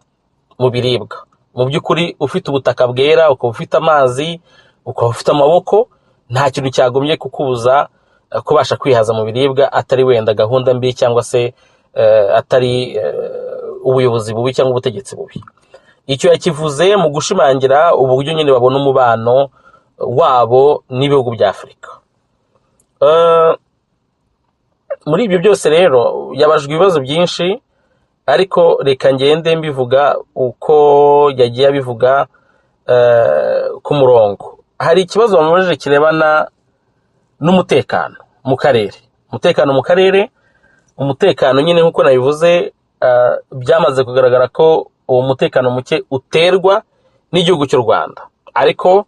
mu biribwa. Mu by'ukuri ufite ubutaka bwera, ukaba ufite amazi, ukaba ufite amaboko, nta kintu cyagombye kukubuza kubasha kwihaza mu biribwa, atari wenda gahunda mbi cyangwa se atari ubuyobozi bubi cyangwa ubutegetsi bubi. Icyo yakivuze mu gushimangira uburyo nyine babona umubano wabo n'ibihugu bya Afurika. Muri ibyo byose rero yabajwe ibibazo byinshi, ariko reka ngende mbivuga uko yagiye abivuga ku murongo. Hari ikibazo bamubajije kirebana n'umutekano mu karere. Umutekano nyine nk'uko nabivuze, byamaze kugaragara ko uwo mutekano muke uterwa n'igihugu cy'u Rwanda, ariko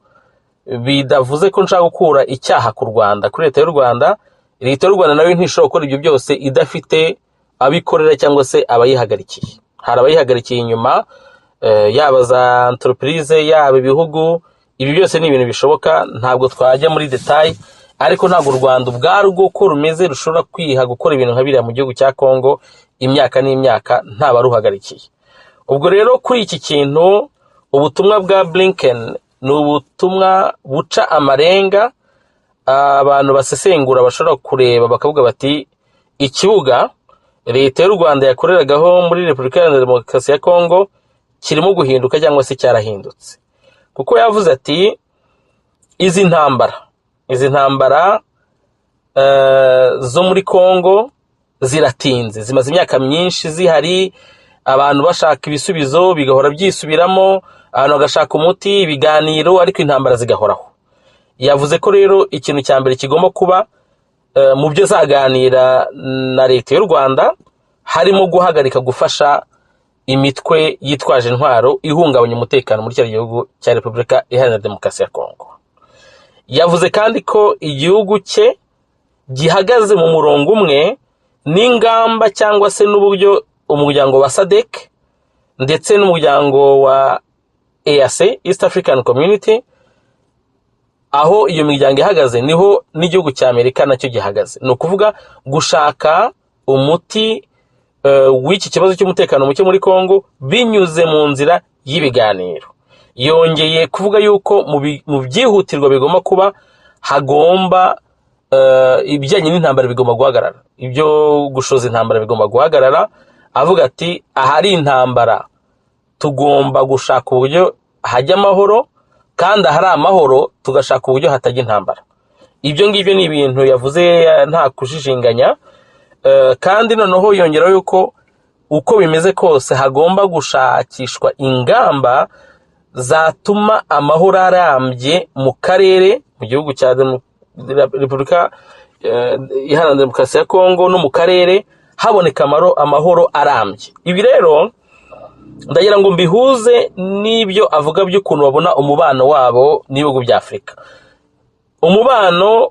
bidavuze ko nshaka gukura icyaha ku Rwanda, kuri leta y'u Rwanda. Leta y'u Rwanda nayo ntishobora gukora ibyo byose idafite abikorera cyangwa se abayihagarikiye. Hari abayihagarikiye inyuma, yaba za entreprise, yaba ibihugu. Ibi byose ni ibintu bishoboka, ntabwo twajya muri detail, ariko ntabwo u Rwanda ubwarwo uko rumeze rushobora kwiha gukora ibintu nka biriya mu gihugu cya Congo imyaka n'imyaka nta baruhagarikiye. Ubwo rero kuri iki kintu, ubutumwa bwa Blinken ni ubutumwa buca amarenga. Abantu basesengura bashobora kureba bakavuga bati ikibuga leta y'u Rwanda yakoreragaho muri Repubulika Iharanira Demokarasi ya Congo kirimo guhinduka cyangwa se cyarahindutse, kuko yavuze ati izi ntambara zo muri Congo ziratinze, zimaze imyaka myinshi zihari, abantu bashaka ibisubizo bigahora byisubiramo, abantu bagashaka umuti, ibiganiro, ariko intambara zigahoraho. Yavuze ko rero ikintu cya mbere kigomba kuba mu byo zaganira na leta y'u Rwanda harimo guhagarika gufasha imitwe yitwaje intwaro ihungabanya umutekano muri cya gihugu cya Repubulika Iharanira Demokarasi ya Congo. Yavuze kandi ko igihugu cye gihagaze mu murongo umwe n'ingamba cyangwa se n'uburyo umuryango wa SADC ndetse n'umuryango wa EAC, East African Community, aho iyo miryango ihagaze niho n'igihugu cya Amerika nacyo gihagaze. Ni ukuvuga gushaka umuti w'iki kibazo cy'umutekano muke muri Congo binyuze mu nzira y'ibiganiro. Yongeye kuvuga yuko mu byihutirwa bigomba kuba hagomba ibijyanye n'intambara bigomba guhagarara, ibyo gushoza intambara bigomba guhagarara. Avuga ati ahari intambara tugomba gushaka uburyo hajya amahoro, kandi ahari amahoro tugashaka uburyo hatajya intambara. Ibyo ngibyo ni ibintu yavuze nta kujijinganya, kandi noneho yongeraho yuko uko bimeze kose hagomba gushakishwa ingamba zatuma amahoro arambye mu karere, mu gihugu cya Repubulika Iharanira Demokarasi ya Congo no mu karere haboneka amahoro arambye. Ibi rero ndagira ngo mbihuze n'ibyo avuga by'ukuntu babona umubano wabo n'ibihugu bya Afurika. Umubano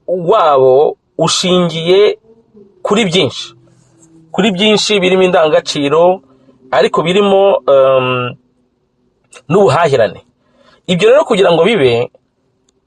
wabo ushingiye kuri byinshi birimo indangagaciro, ariko birimo n'ubuhahirane. Ibyo rero kugira ngo bibe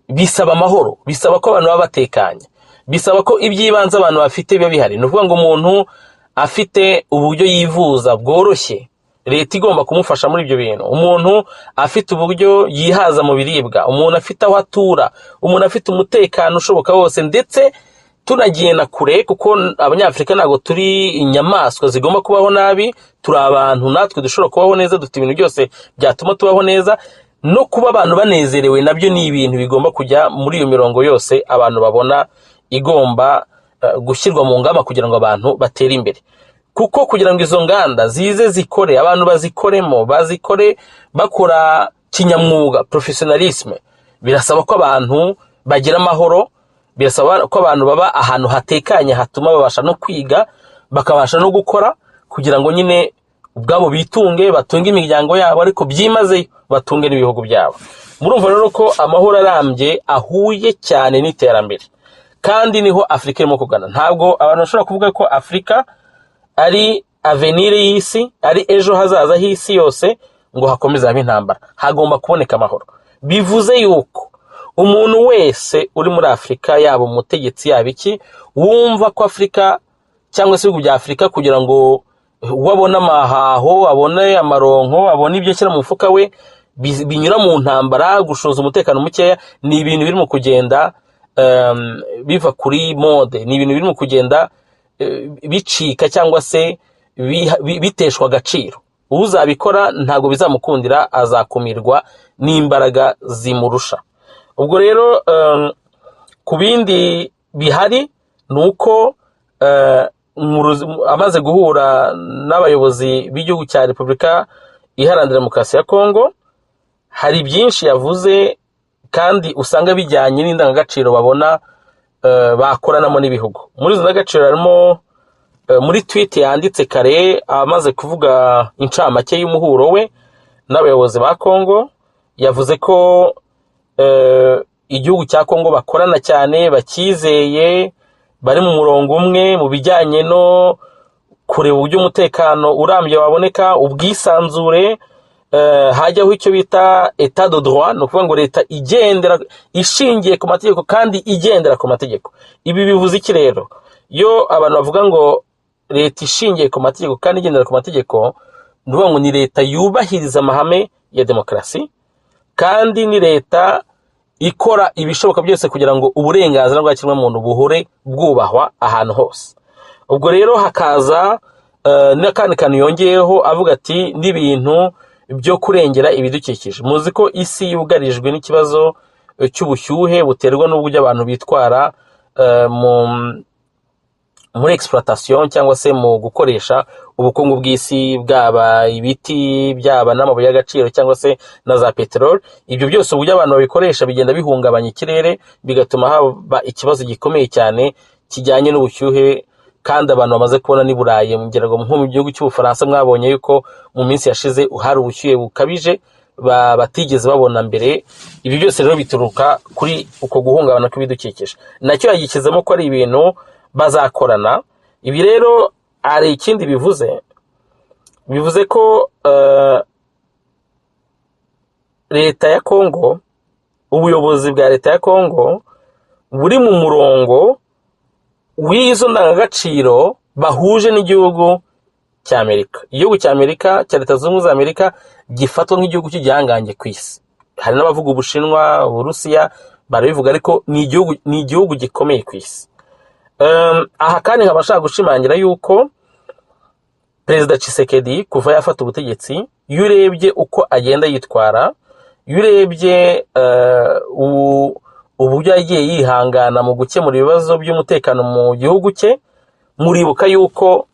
bisaba amahoro, bisaba ko abantu baba batekanye, bisaba ko iby'ibanze abantu bafite biba bihari. Ni ukuvuga ngo umuntu afite uburyo yivuza bworoshye, leta igomba kumufasha muri ibyo bintu. Umuntu afite uburyo yihaza mu biribwa, umuntu afite aho atura, umuntu afite umutekano ushoboka wose, ndetse tunagiye na kure, kuko abanyafurika ntabwo turi inyamaswa zigomba kubaho nabi, turi abantu natwe dushobora kubaho neza, dufite ibintu byose byatuma tubaho neza. No kuba abantu banezerewe nabyo ni ibintu bigomba kujya muri iyo mirongo yose abantu babona igomba gushyirwa mu ngamba kugira ngo abantu batere imbere. Kuko kugira ngo izo nganda zize zikore, abantu bazikoremo, bazikore bakora kinyamwuga professionalisme, birasaba ko abantu bagira amahoro, birasaba ko abantu baba ahantu hatekanye hatuma babasha no kwiga, bakabasha no gukora kugira ngo nyine ubwabo bitunge, batunge imiryango yabo, ariko byimaze batunge n'ibihugu byabo. Murumva rero ko amahoro arambye ahuye cyane n'iterambere, kandi niho Afurika irimo kugana. Ntabwo abantu bashobora kuvuga ko Afurika ari avenir y'isi, ari ejo hazaza h'isi yose ngo hakomeze habe intambara. Hagomba kuboneka amahoro. Bivuze yuko umuntu wese uri muri Afurika, yaba umutegetsi yaba iki, wumva ko Afurika cyangwa se ibihugu bya Afurika kugira ngo wabona amahaho, abone amaronko, abone ibyo ashyira mu mufuka we binyura mu ntambara, gushoza umutekano mukeya, ni ibintu birimo kugenda biva kuri mode, ni ibintu birimo kugenda bicika cyangwa se biteshwa agaciro. Uzabikora ntago bizamukundira, azakumirwa n'imbaraga zimurusha. Ubwo rero ku bindi bihari nuko amaze guhura n'abayobozi b'igihugu cya Repubulika Iharanira Demokarasi ya Kongo, hari byinshi yavuze kandi usanga bijyanye n'indangagaciro babona bakoranamo n'ibihugu. Muri izo ndangagaciro harimo muri tweet yanditse kare amaze kuvuga incamake y'umuhuro we n'abayobozi ba Kongo, yavuze ko igihugu cya Kongo bakorana cyane, bakizeye, bari mu murongo umwe mu bijyanye no kureba uburyo umutekano urambye waboneka, ubwisanzure, hajyaho icyo bita etat de droit, no kuvuga ngo leta igendera ishingiye ku mategeko kandi igendera ku mategeko. Ibi bivuze iki rero? Yo abantu bavuga ngo leta ishingiye ku mategeko kandi igendera ku mategeko, nuvuga ngo ni leta yubahiriza amahame ya demokarasi, kandi ni leta ikora ibishoboka byose kugira ngo uburenganzira bwa kiremwamuntu buhore bwubahwa ahantu hose. Ubwo rero hakaza n'akandi kantu yongeyeho avuga ati n'ibintu byo kurengera ibidukikije. Muzi ko isi yugarijwe n'ikibazo cy'ubushyuhe buterwa n'uburyo abantu bitwara muri exploitation cyangwa se mu gukoresha ubukungu bw'isi, bwaba ibiti, byaba n'amabuye y'agaciro cyangwa se na za peteroli. Ibyo byose uburyo abantu babikoresha bigenda bihungabanya ikirere, bigatuma haba ikibazo gikomeye cyane kijyanye n'ubushyuhe. Kandi abantu bamaze kubona ni Burayi, nko mu gihugu cy'Ubufaransa mwabonye yuko mu minsi yashize hari ubushyuhe bukabije batigeze babona mbere. Ibi byose rero bituruka kuri uko guhungabana kw'ibidukikije. Nacyo yagikizemo ko ari ibintu bazakorana. Ibi rero ari ikindi bivuze ko leta ya Kongo, ubuyobozi bwa leta ya Kongo buri mu murongo w'izo ndangagaciro bahuje n'igihugu cya Amerika. Igihugu cya Amerika, cya Leta Zunze Ubumwe za Amerika, gifatwa nk'igihugu cy'igihangange ku isi. Hari n'abavuga Ubushinwa, Uburusiya barabivuga, ariko ni igihugu gikomeye ku isi. Aha kandi nkaba nshaka gushimangira yuko Perezida Tshisekedi kuva yafata ubutegetsi, iyo urebye uko agenda yitwara, iyo urebye uburyo yagiye yihangana mu gukemura ibibazo by'umutekano mu gihugu cye, muribuka yuko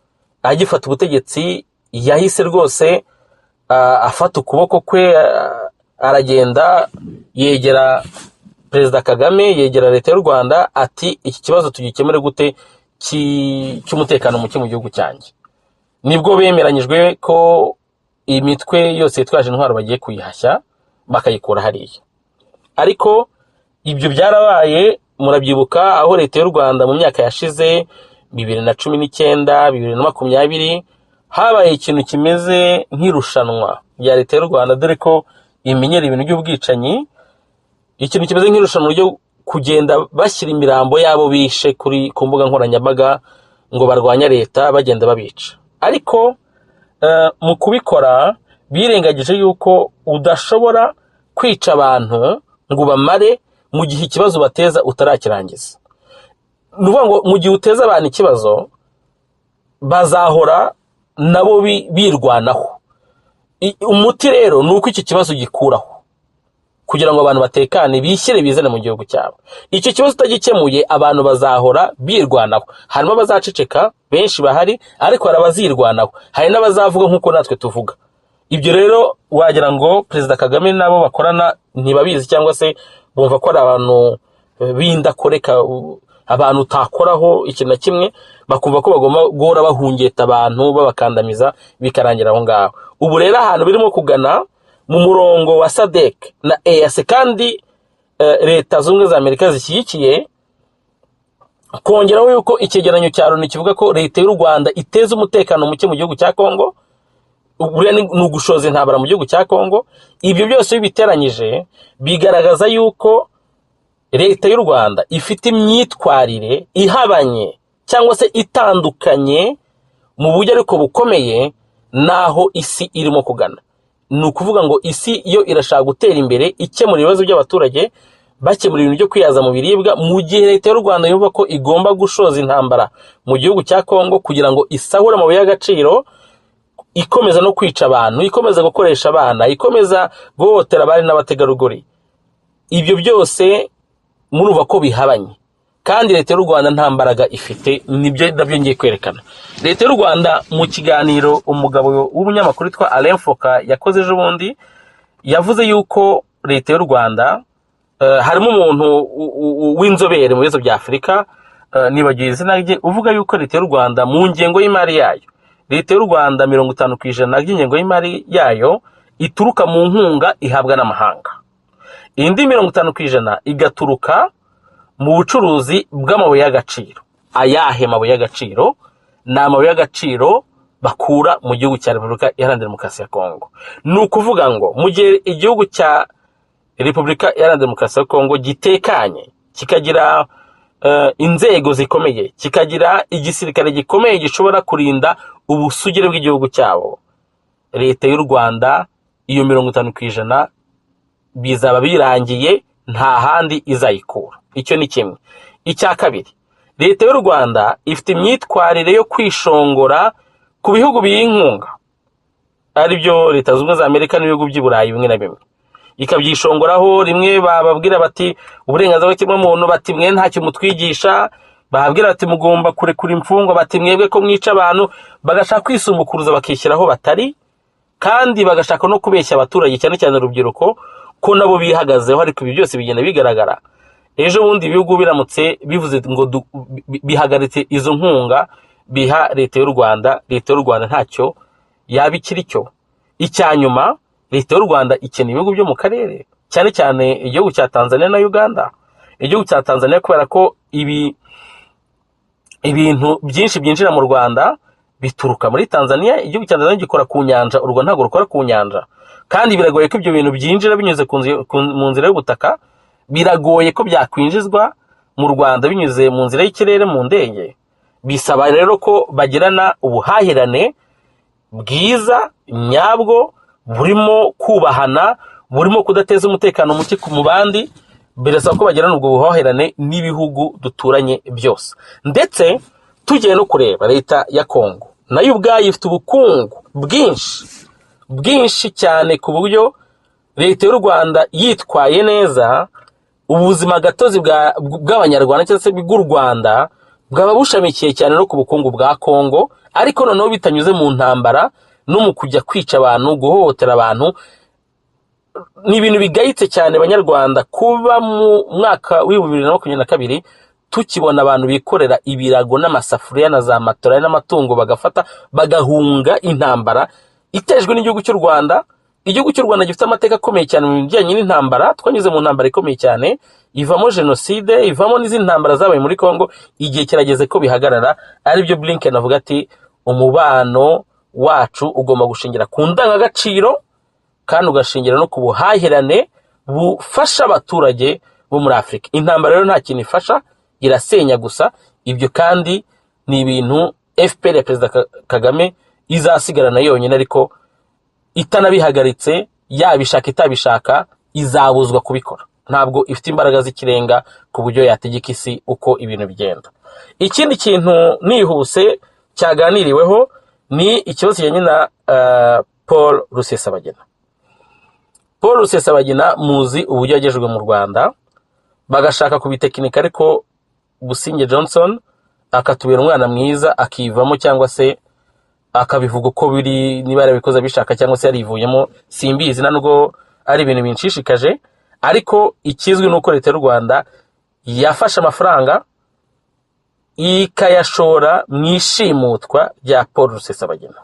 agifata ubutegetsi yahise rwose afata ukuboko kwe aragenda yegera Perezida Kagame, yegera leta y'u Rwanda, ati iki kibazo tugikemure gute cy'umutekano muke mu gihugu cyanjye. Nibwo bemeranyijwe ko imitwe yose yitwaje intwaro bagiye kuyihashya bakayikura hariya. Ariko ibyo byarabaye, murabyibuka aho leta y'u Rwanda mu myaka yashize 2019, 2020 habaye ikintu kimeze nk'irushanwa rya leta y'u Rwanda, dore ko imenyera ibintu by'ubwicanyi. Ikintu kimeze nk'irushanwa ryo kugenda bashyira imirambo yabo bishe ku mbuga nkoranyambaga ngo barwanya leta, bagenda babica. Ariko mu kubikora birengagije yuko udashobora kwica abantu ngo bamare mu gihe ikibazo bateza utarakirangiza. Nuvuga ngo mu gihe uteza abantu ikibazo bazahora nabo birwanaho. Umuti rero ni uko iki kibazo gikuraho kugira ngo abantu batekane, bishyire bizane mu gihugu cyabo. Icyo kibazo utagikemuye abantu bazahora birwanaho. Harimo abazaceceka benshi bahari, ariko hari abazirwanaho, hari n'abazavuga nk'uko natwe tuvuga. ibyo rero wagira ngo Perezida Kagame nabo bakorana ntibabizi cyangwa se bumva ko ari abantu bindakoreka, abantu utakoraho ikintu na kimwe, bakumva ko bagomba guhora bahungeta abantu babakandamiza bikarangira aho ngaho. Ubu rero ahantu birimo kugana mu murongo wa SADC na EAC, kandi leta zunze za Amerika zishyigikiye, kongeraho yuko icyegeranyo cya Loni kivuga ko leta y'u Rwanda iteza umutekano muke mu gihugu cya Kongo, buriya ni ugushoza intambara mu gihugu cya Kongo. Ibyo byose biteranyije bigaragaza yuko leta y'u Rwanda ifite imyitwarire ihabanye cyangwa se itandukanye mu buryo ariko bukomeye naho isi irimo kugana. Ni ukuvuga ngo isi yo irashaka gutera imbere, ikemura ibibazo by'abaturage, bakemura ibintu byo kwihaza mu biribwa, mu gihe leta y'u Rwanda yumva ko igomba gushoza intambara mu gihugu cya Kongo kugira ngo isahure amabuye y'agaciro, ikomeza no kwica abantu, ikomeza gukoresha abana, ikomeza guhohotera abari n'abategarugori. Ibyo byose murumva ko bihabanye, kandi leta y'u Rwanda nta mbaraga ifite. Nibyo nabyo ngiye kwerekana. Leta y'u Rwanda mu kiganiro umugabo w'umunyamakuru witwa Alain Foka yakoze ejo bundi, yavuze yuko leta y'u Rwanda harimo umuntu w'inzobere mu bibazo bya Afurika, nibagiye izina rye, uvuga yuko leta y'u Rwanda mu ngengo y'imari yayo, leta y'u Rwanda 50% y'ingengo y'imari yayo ituruka mu nkunga ihabwa n'amahanga, indi 50% igaturuka mu bucuruzi bw'amabuye y'agaciro. Ayahe mabuye y'agaciro? Ni amabuye y'agaciro bakura mu gihugu cya Repubulika Iharanira Demokarasi ya Kongo. Ni ukuvuga ngo mu gihe igihugu cya Repubulika Iharanira Demokarasi ya Kongo gitekanye, kikagira inzego zikomeye, kikagira igisirikare gikomeye gishobora kurinda ubusugire bw'igihugu cyabo, leta y'u Rwanda iyo 50% bizaba birangiye, nta handi izayikura. Icyo ni kimwe. Icya kabiri, leta y'u Rwanda ifite imyitwarire yo kwishongora ku bihugu biyinkunga, ari byo leta zunze za Amerika n'ibihugu by'i Burayi bimwe na bimwe. Ikabyishongoraho, rimwe bababwira bati uburenganzira bw'ikiremwamuntu, bati mwe ntacyo mutwigisha, bababwira bati mugomba kurekura imfungwa, bati mwebwe ko mwica abantu, bagashaka kwisumbukuruza bakishyiraho batari, kandi bagashaka no kubeshya abaturage cyane cyane urubyiruko ko nabo bihagazeho. Ariko ibi byose bigenda bigaragara. Ejo bundi ibihugu biramutse bivuze ngo bihagaritse izo nkunga biha leta y'u Rwanda, leta y'u Rwanda ntacyo yabikira cyo. Icyanyuma, leta y'u Rwanda ikeneye ibihugu byo mu karere, cyane cyane igihugu cya Tanzania na Uganda. Igihugu cya Tanzania kubera ko ibintu byinshi byinjira mu Rwanda bituruka muri Tanzania. Igihugu cya Tanzania gikora ku nyanja, u Rwanda ntabwo rukora ku nyanja, kandi biragoye ko ibyo bintu byinjira binyuze mu nzira y'ubutaka. Biragoye ko byakwinjizwa mu Rwanda binyuze mu nzira y'ikirere, mu ndege. Bisaba rero ko bagirana ubuhahirane bwiza nyabwo, burimo kubahana, burimo kudateza umutekano muke mu bandi. Birasaba ko bagirana ubwo buhahirane n'ibihugu duturanye byose. Ndetse tugiye no kureba leta ya Kongo, nayo ubwayo ifite ubukungu bwinshi cyane, ku buryo leta y'u Rwanda yitwaye neza, ubuzima gatozi bw'abanyarwanda cyangwa se bw'u Rwanda bwaba bushamikiye cyane no ku bukungu bwa Kongo, ariko noneho bitanyuze mu ntambara no mu kujya kwica abantu, guhohotera abantu. Ni ibintu bigayitse cyane Banyarwanda kuba mu mwaka wa 2022 tukibona abantu bikorera ibirago n'amasafuriya na za matora n'amatungo, bagafata bagahunga intambara itejwe n'igihugu cy'u Rwanda. Igihugu cy'u Rwanda gifite amateka akomeye cyane mu bijyanye n'intambara. Twanyuze mu ntambara ikomeye cyane, ivamo jenoside, ivamo n'izindi ntambara zabaye muri Kongo. Igihe kirageze ko bihagarara. Ari byo Blinken avuga ati umubano wacu ugomba gushingira ku ndangagaciro, kandi ugashingira no ku buhahirane bufasha abaturage bo muri Afurika. Intambara rero nta kintu ifasha, irasenya gusa. Ibyo kandi ni ibintu FPR ya Perezida Kagame izasigarana yonyine, ariko itanabihagaritse, yabishaka itabishaka izabuzwa kubikora. Ntabwo ifite imbaraga z'ikirenga ku buryo yategeka isi uko ibintu bigenda. Ikindi kintu nihuse cyaganiriweho ni ikibazo kijyanye na Paul Rusesabagina. Paul Rusesabagina muzi uburyo yagejejwe mu Rwanda, bagashaka kubitekinika, ariko Businge Johnson akatubera umwana mwiza akivamo, cyangwa se akabivuga uko biri, niba yarabikoze bishaka cyangwa se yarivuyemo simbizi, nubwo ari ibintu binshishikaje. Ariko ikizwi nuko leta y'u Rwanda yafashe amafaranga ikayashora mu ishimutwa rya Paul Rusesabagina,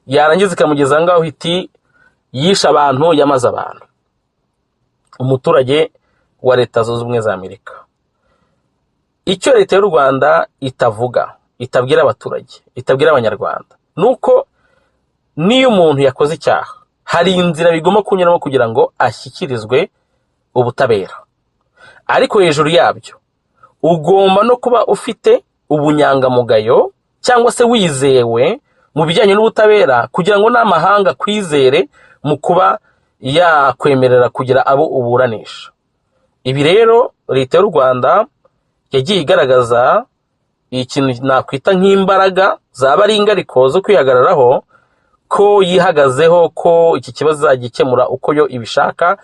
yarangiza ikamugeza ngaho iti yisha abantu, yamaze abantu. Umuturage wa Leta Zunze Ubumwe za Amerika, icyo leta y'u Rwanda itavuga, itabwira abaturage, itabwira abanyarwanda, nuko niyo umuntu yakoze icyaha hari inzira bigomba kunyuramo kugira ngo ashyikirizwe ubutabera. Ariko hejuru yabyo ugomba no kuba ufite ubunyangamugayo cyangwa se wizewe mu bijyanye n'ubutabera, kugira ngo n'amahanga kwizere mu kuba yakwemerera kugira abo uburanisha. Ibi rero leta y'u Rwanda yagiye igaragaza ikintu nakwita nk'imbaraga zaba ari ingariko zo kwihagararaho, ko yihagazeho, ko iki kibazo azagikemura uko yo ibishaka.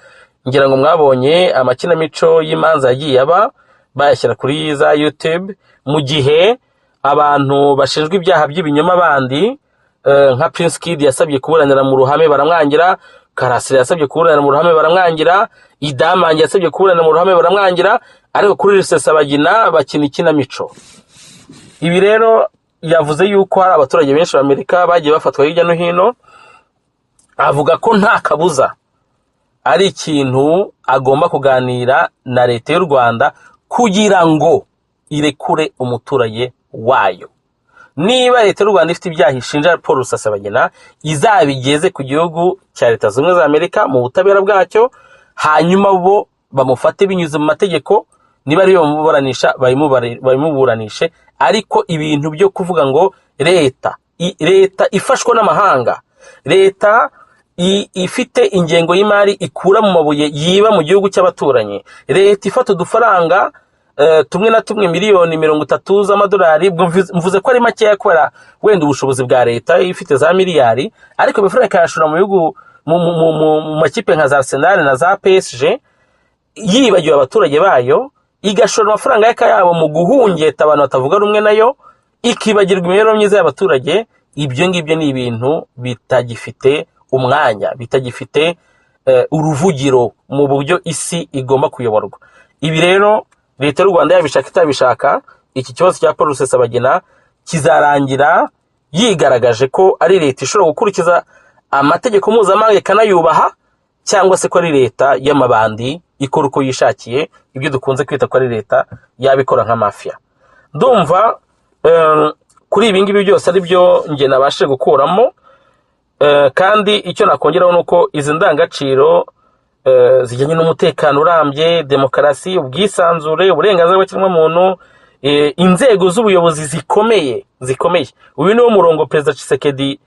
Ngira ngo mwabonye amakinamico y'imanza yagiye aba bayashyira kuri za YouTube, mu gihe abantu bashinjwa ibyaha by'ibinyoma bandi nka Prince Kid yasabye kuburanira mu ruhame baramwangira, Karasira yasabye kuburanira mu ruhame baramwangira, Idamange yasabye kuburanira mu ruhame baramwangira, ariko kuri Rusesabagina bakina ikinamico. Ibi rero yavuze yuko hari abaturage benshi b'Amerika bagiye bafatwa hirya no hino, avuga ko nta kabuza ari ikintu agomba kuganira na leta y'u Rwanda kugira ngo irekure umuturage wayo. Niba leta y'u Rwanda ifite ibyaha ishinja Paul Rusesabagina, izabigeze ku gihugu cya Leta Zunze Ubumwe za Amerika mu butabera bwacyo, hanyuma bo bamufate binyuze mu mategeko, niba ari bamuburanisha bayimuburanishe. Ariko ibintu byo kuvuga ngo leta ifashwa n'amahanga, leta ifite ingengo y'imari ikura mu mabuye yiba mu gihugu cy'abaturanyi, leta ifata udufaranga tumwe na tumwe miliyoni 30 z'amadolari, mvuze ko ari makeya kubera wenda ubushobozi bwa leta ifite za miliyari, ariko amafaranga ikayashora mu bihugu mu makipe nka za Arsenal na za PSG, yibagiwe abaturage bayo, igashora amafaranga y'akayabo mu guhungeta abantu batavuga rumwe nayo, ikibagirwa imibereho myiza y'abaturage. Ibyo ngibyo ni ibintu bitagifite umwanya, bitagifite uruvugiro mu buryo isi igomba kuyoborwa. Ibi rero leta y'u Rwanda yabishaka itabishaka, iki kibazo cya Paul Rusesabagina kizarangira yigaragaje ko ari leta ishobora gukurikiza amategeko mpuzamahanga ikanayubaha, cyangwa se ko ari leta y'amabandi ikora uko yishakiye, ibyo dukunze kwita ko ari leta yabikora nka mafia. Ndumva kuri ibi ngibi byose ari byo nge nabashe gukuramo, kandi icyo nakongeraho nuko izi ndangagaciro zijyanye n'umutekano urambye, demokarasi, ubwisanzure, uburenganzira bw'ikiremwamuntu, inzego z'ubuyobozi zikomeye. Uyu ni wo murongo Perezida Tshisekedi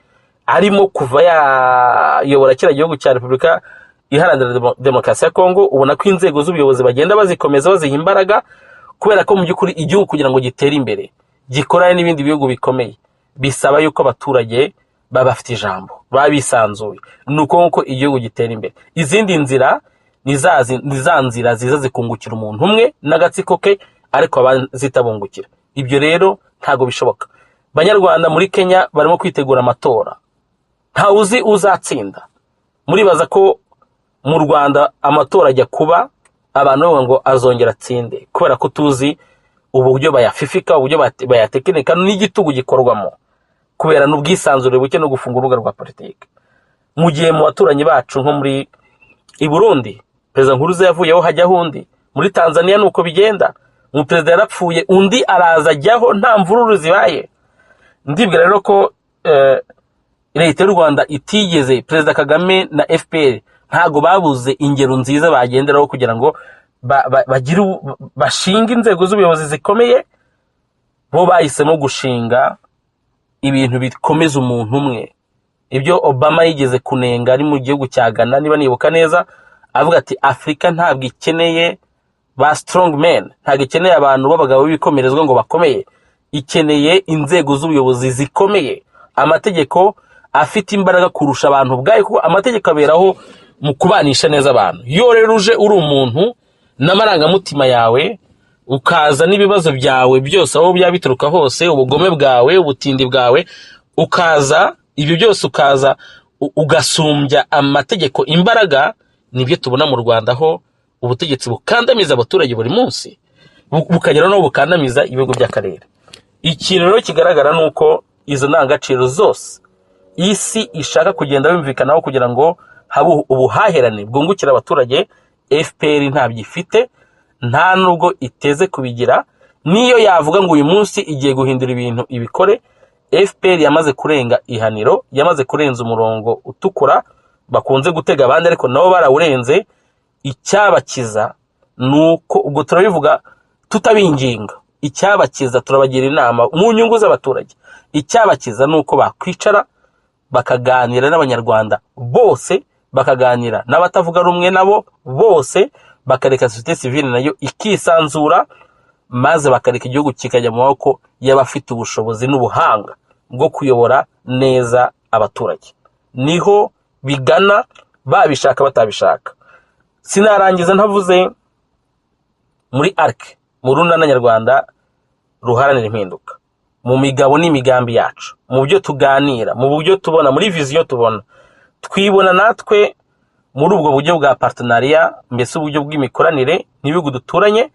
arimo kuva yayobora kiriya gihugu cya Repubulika Iharanira Demokarasi ya Kongo. Ubona ko inzego z'ubuyobozi bagenda bazikomeza, baziha imbaraga, kubera ko mu by'ukuri igihugu kugira ngo gitere imbere, gikorane n'ibindi bihugu bikomeye, bisaba yuko abaturage baba bafite ijambo, baba bisanzuye. Nuko nkuko igihugu gitera imbere, izindi nzira ni za nzira ziza zikungukira umuntu umwe n'agatsiko ke, ariko abazitabungukira. Ibyo rero ntago bishoboka. Banyarwanda, muri Kenya barimo kwitegura amatora, ntawe uzi uzatsinda. Muribaza ko mu Rwanda amatora ajya kuba abantu bavuga ngo azongera atsinde, kubera ko tuzi uburyo bayafifika, uburyo bayatekinika n'igitugu gikorwamo, kubera n'ubwisanzure buke no gufunga urubuga rwa politiki. Mu gihe mu baturanyi bacu nko muri i Burundi Perezida Nkurunziza yavuyeho hajyaho undi, muri Tanzania nuko bigenda, umuperezida yarapfuye undi araza ajyaho nta mvururu zibaye. Ndibwira rero ko leta y'u Rwanda itigeze, Perezida Kagame na FPR ntago babuze ingero nziza bagenderaho kugira ngo bashinga inzego z'ubuyobozi zikomeye. Bo bahisemo gushinga ibintu bikomeza umuntu umwe. Ibyo Obama yigeze kunenga ari mu gihugu cya Ghana, niba nibuka neza, avuga ati Afrika ntabwo ikeneye ba strong men, ntabwo ikeneye abantu b'abagabo b'ibikomerezwa ngo bakomeye, ikeneye inzego z'ubuyobozi zikomeye, amategeko afite imbaraga kurusha abantu ubwayo, kuko amategeko aberaho mu kubanisha neza abantu. Iyo rero uje uri umuntu n'amarangamutima yawe, ukaza n'ibibazo byawe byose aho byabituruka hose, ubugome bwawe, ubutindi bwawe, ukaza ibyo byose ukaza ugasumbya amategeko imbaraga, nibyo tubona mu Rwanda aho ubutegetsi bukandamiza abaturage buri munsi, bukagera no bukandamiza ibihugu by'akarere. Ikintu rero kigaragara nuko izo ndangagaciro zose isi ishaka kugenda bimvikanaho kugira ngo habe ubuhahirane bwungukira abaturage, FPR ntabyo ifite, nta nubwo iteze kubigira. Niyo yavuga ngo uyu munsi igiye guhindura ibintu ibikore, FPR yamaze kurenga ihaniro, yamaze kurenza umurongo utukura bakunze gutega abandi, ariko nabo barawurenze. Icyabakiza nuko ubwo turabivuga tutabinginga, icyabakiza turabagira inama mu nyungu z'abaturage. Icyabakiza nuko bakwicara bakaganira n'abanyarwanda bose, bakaganira n'abatavuga rumwe nabo bose, bakareka societe civile nayo ikisanzura, maze bakareka igihugu kikajya mu maboko y'abafite ubushobozi n'ubuhanga bwo kuyobora neza abaturage. Niho bigana, babishaka batabishaka. Sinarangiza ntavuze muri ARC, mu runana nyarwanda ruharanira impinduka, mu migabo n'imigambi yacu, mu byo tuganira, mu buryo tubona, muri viziyo tubona, twibona natwe muri ubwo buryo bwa partenariat, mbese uburyo bw'imikoranire n'ibihugu duturanye,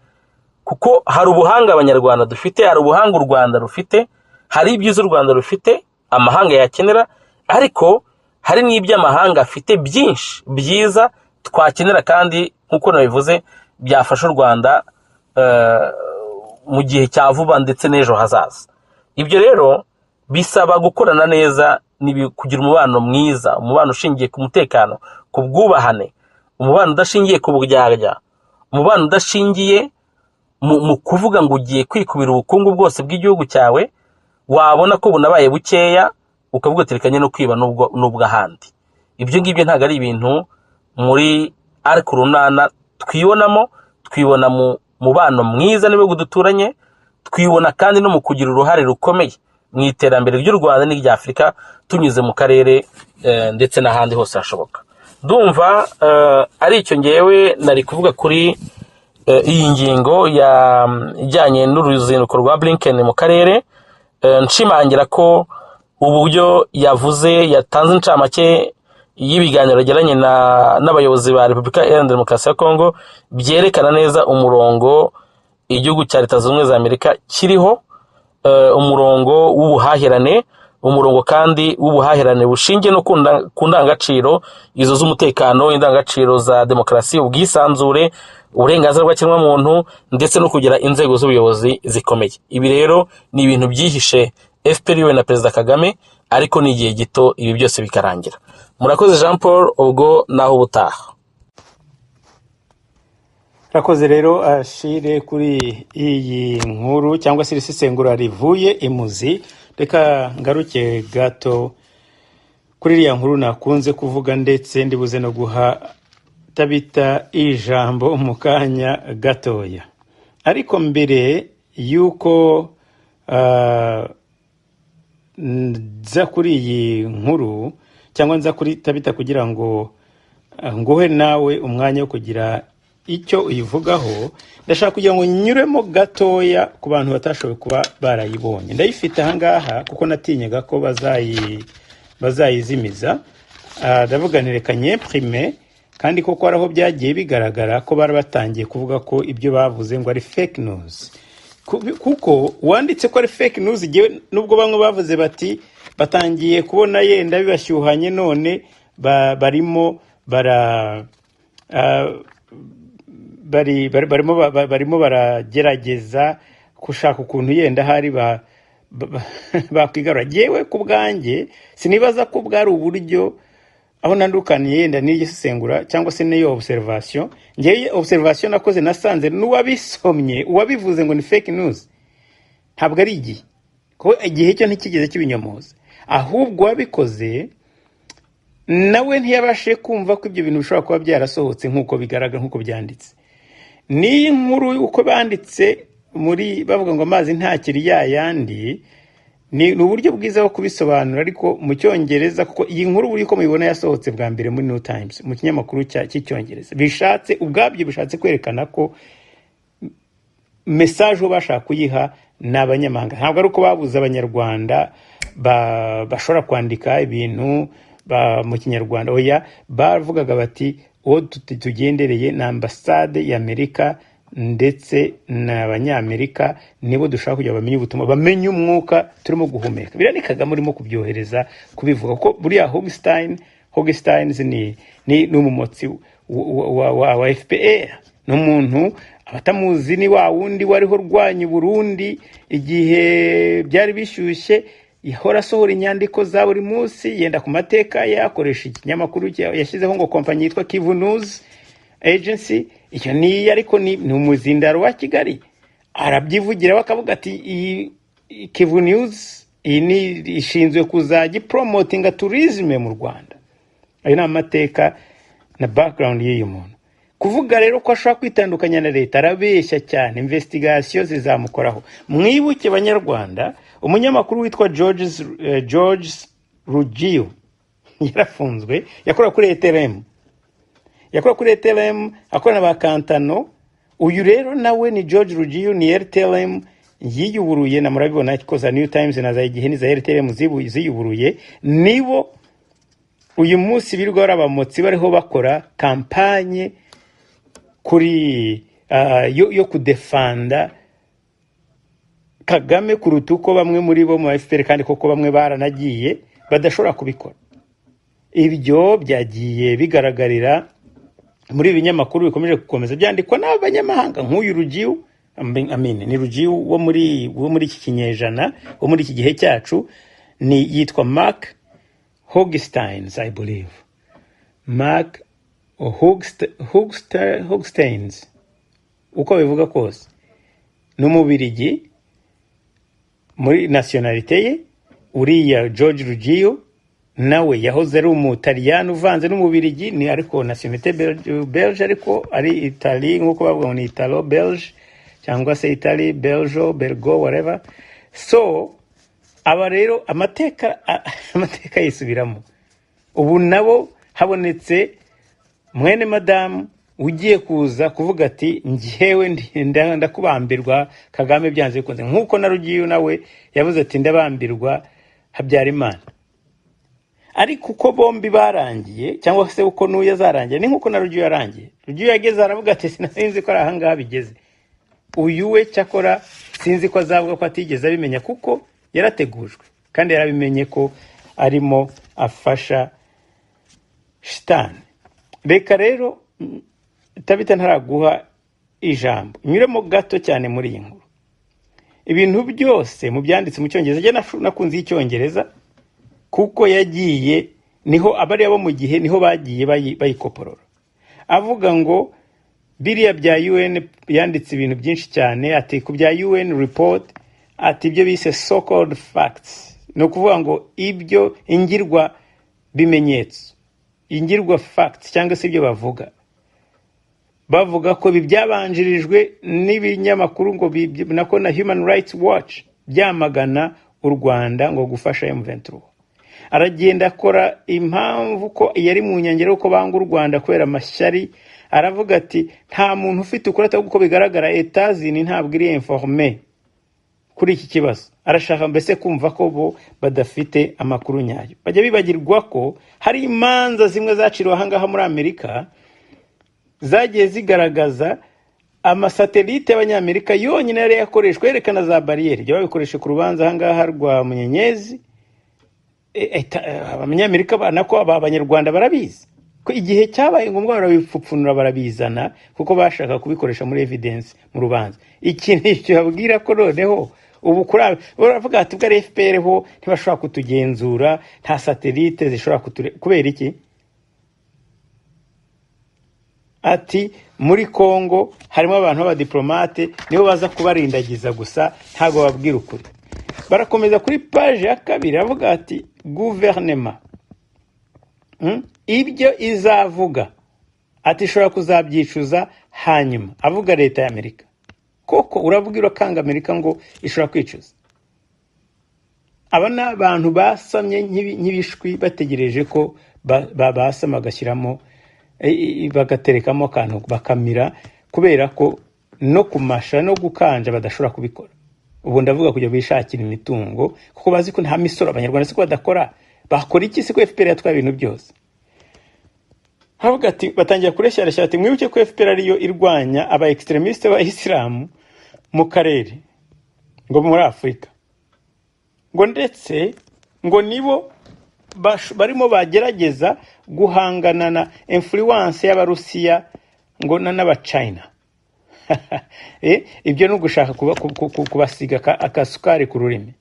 kuko hari ubuhanga abanyarwanda dufite, hari ubuhanga u Rwanda rufite, hari ibyiza u Rwanda rufite amahanga yakenera, ariko hari n'iby'amahanga afite byinshi byiza twakenera, kandi nk'uko nabivuze byafasha u Rwanda mu gihe cya vuba ndetse n'ejo hazaza. Ibyo rero bisaba gukorana neza, kugira umubano mwiza, umubano ushingiye ku mutekano, ku bwubahane, umubano udashingiye ku buryarya, umubano udashingiye mu kuvuga ngo ugiye kwikubira ubukungu bwose bw'igihugu cyawe, wabona ko bunabaye bukeya ukavuga uterekanye no kwiba n'ubw'ahandi. Ibyo ngibyo ntabwo ari ibintu muri ARC runana twibonamo. Twibona mu mubano mwiza n'ibihugu duturanye, twibona kandi no mu kugira uruhare rukomeye mu iterambere ry'u Rwanda n'irya Afurika, tunyuze mu karere ndetse n'ahandi hose hashoboka. Ndumva ari icyo ngewe nari kuvuga kuri iyi ngingo ijyanye n'uruzinduko rwa Blinken mu karere. Nshimangira ko uburyo yavuze, yatanze incamake y'ibiganiro yagiranye n'abayobozi ba Repubulika Iharanira Demokarasi ya Kongo, byerekana neza umurongo igihugu cya Leta Zunze Ubumwe za Amerika kiriho, umurongo w'ubuhahirane, umurongo kandi w'ubuhahirane bushingiye no ku ndangagaciro izo z'umutekano, indangagaciro za demokarasi, ubwisanzure, uburenganzira bw'ikiremwamuntu, ndetse no kugira inzego z'ubuyobozi zikomeye. Ibi rero ni ibintu byihishe FPR na Perezida Kagame, ariko ni igihe gito ibi byose bikarangira. Murakoze Jean Paul, ubwo naho ubutaha. Rakoze rero Ashire kuri iyi nkuru cyangwa se isesengura rivuye imuzi. Reka ngaruke gato kuri iriya nkuru nakunze kuvuga, ndetse ndibuze no guha Tabita ijambo mu kanya gatoya. Ariko mbere yuko nza kuri iyi nkuru cyangwa nza kuri Tabita kugira ngo nguhe nawe umwanya wo kugira icyo uyivugaho, ndashaka kugira ngo nyuremo gatoya ku bantu batashoboye kuba barayibonye. Ndayifite ahangaha kuko natinyaga ko bazayizimiza. Ndavuga nerekanye prime, kandi koko araho byagiye bigaragara ko bari batangiye kuvuga ko ibyo bavuze ngo ari fake news, kuko wanditse ko ari fake news igihe nubwo bamwe bavuze bati batangiye kubona yenda bibashyuhanye, none barimo baragerageza gushaka ukuntu yenda hari bakwigarura. Yewe ku bwanjye sinibaza ko bwari uburyo aho nandukaniye yenda n'igisesengura cyangwa se n'iyo observation. Ngiye observation nakoze nasanze n'uwabisomye uwabivuze ngo ni fake news ntabwo ari igihe, ko igihe cyo ntikigeze kibinyomoza, ahubwo wabikoze nawe ntiyabashe kumva ko ibyo bintu bishobora kuba byarasohotse nk'uko bigaragara, nk'uko byanditse. Ni inkuru uko banditse muri bavuga ngo amazi ntakiri yayandi, ni uburyo bwiza bwo kubisobanura ariko mu cyongereza, kuko iyi nkuru buri ko mubibona yasohotse bwa mbere muri New Times, mu kinyamakuru cy'icyongereza. Bishatse ubwabyo bishatse kwerekana ko message bashaka kuyiha n'abanyamahanga. Ntabwo ari uko babuze abanyarwanda bashobora kwandika ibintu mu kinyarwanda, oya, bavugaga bati uwo tugendereye na ambasade y'Amerika ndetse n'abanyamerika nibo dushaka kugira bamenye ubutumwa, bamenye umwuka turimo guhumeka. Birani Kagame urimo kubyohereza kubivuga ko buriya Hogesteins ni umumotsi wa FPR, n'umuntu abatamuzi ni wa wundi wariho rwanya Burundi igihe byari bishyushye, ihora sohora inyandiko za buri munsi yenda ku mateka yakoresha ikinyamakuru yashyizeho ngo kompanyi yitwa Kivu News Agency. Icyo ni ariko ni umuzindaro wa Kigali, arabyivugira bakavuga ati iyi Kivu News ni ishinzwe kuzajya promotinga tourism mu Rwanda. Ayo ni amateka na background y'uyu muntu. Kuvuga rero ko ashaka kwitandukanya na leta arabeshya cyane, investigation zizamukoraho. Mwibuke banyarwanda, umunyamakuru witwa George Ruggiu yarafunzwe, yakora kuri ETLM, akora na bakantano. Uyu rero nawe ni George Ruggiu, ni ETLM yiyuburuye, na murabibona ko za New Times na za Igihe ni za ETLM ziyuburuye, nibo uyu munsi birirwa barabamotsi bariho bakora kampanye kuri yo kudefanda Kagame kuruta uko bamwe muri bo mu FPR, kandi koko bamwe baranagiye badashobora kubikora. Ibyo byagiye bigaragarira muri ibinyamakuru bikomeje gukomeza byandikwa n'abanyamahanga nk'uyu Ruggiu, ni Ruggiu wo muri iki kinyejana, wo muri iki gihe cyacu, ni yitwa Mark Hogesteins, I believe. Mark Hogesteins, uko bivuga kose, n'umubirigi muri nationalite ye. Uriya George Ruggiu nawe yahoze ari umutaliyani uvanze n'umubirigi, ni ariko nationalite belge, ariko ari Italy nk'uko bavuga ni Italo Belge cyangwa se Italy Belgo Belgo whatever. So aba rero amateka yisubiramo. Ubu nabo habonetse mwene madamu ugiye kuza kuvuga ati njyewe ndakubambirwa Kagame byanze bikunze, nk'uko na Ruggiu nawe yavuze ati ndabambirwa Habyarimana. Ariko uko bombi barangiye, cyangwa se uko n'uyu yazarangiye, ni nk'uko na Ruggiu yarangiye. Ruggiu yageze aravuga ati sinzi ko ari ahangaha bigeze. Uyu we cyakora sinzi ko azavuga ko atigeze abimenya, kuko yarategujwe kandi yarabimenye ko arimo afasha shitani. Reka rero Tabita ntaraguha ijambo, nyuremo gato cyane muri iyi nkuru. Ibintu byose mu byanditse mu Cyongereza, je nakunze Icyongereza kuko yagiye niho abari abo mu gihe niho bagiye bayikoporora. Avuga ngo biriya bya UN yanditse ibintu byinshi cyane, ati ku bya UN report, ati ibyo bise so called facts, no kuvuga ngo ibyo ingirwa bimenyetso, ingirwa facts cyangwa se ibyo bavuga ko bibyabanjirijwe n'ibinyamakuru ngo nako na Human Rights Watch byamagana u Rwanda ngo gufasha M23. Aragenda akora impamvu ko yari mu nyangero ko banga u Rwanda kwera amashyari. Aravuga ati nta muntu ufite ukurata kuko bigaragara Etazini ntabwo iri informé kuri iki kibazo. Arashaka mbese kumva ko bo badafite amakuru nyayo. Bajya bibagirwa ko hari imanza zimwe zaciriwe ahangaha muri Amerika zagiye zigaragaza amasatelite y'abanyamerika yonyine yari yakoreshwa yerekana za barriere. Jya babikoresha ku rubanza ahangaha rwa Munyenyezi. Abanyamerika nako abanyarwanda barabizi ko igihe cyabaye ngombwa barabipfupfunura barabizana kuko bashaka kubikoresha muri evidence mu rubanza. Ikintu cyabwira ko noneho ubu baravuga ati bwa FPR ho ntibashobora kutugenzura, nta satellite zishobora kubera iki? Ati muri Kongo harimo abantu b'abadiplomate nibo baza kubarindagiza gusa, ntago babwira ukuri. Barakomeza kuri page ya kabiri avuga ati gouvernement ibyo izavuga ati ishobora kuzabyicuza hanyuma. Avuga leta y'Amerika. Koko uravuga urakanga Amerika ngo ishobora kwicuza? Aba ni abantu basamye nk'ibishwi bategereje ko basama gashyiramo bagaterekamo akantu bakamira, kubera ko no kumasha no gukanja badashobora kubikora. Ubu ndavuga kujya bishakira imitungo kuko bazi ko nta misoro abanyarwanda siko badakora. Bakora iki se ko FPR yatwaye ibintu byose? Havuga ati batangira kureshyareshya ati mwibuke ko FPR ariyo irwanya aba extremiste ba Islam mu karere ngo muri Afrika. Ngo ndetse ngo nibo barimo bagerageza guhangana na influence y'Abarusiya ngo n'aba China. Ibyo no gushaka kubasiga akasukari ku rurimi.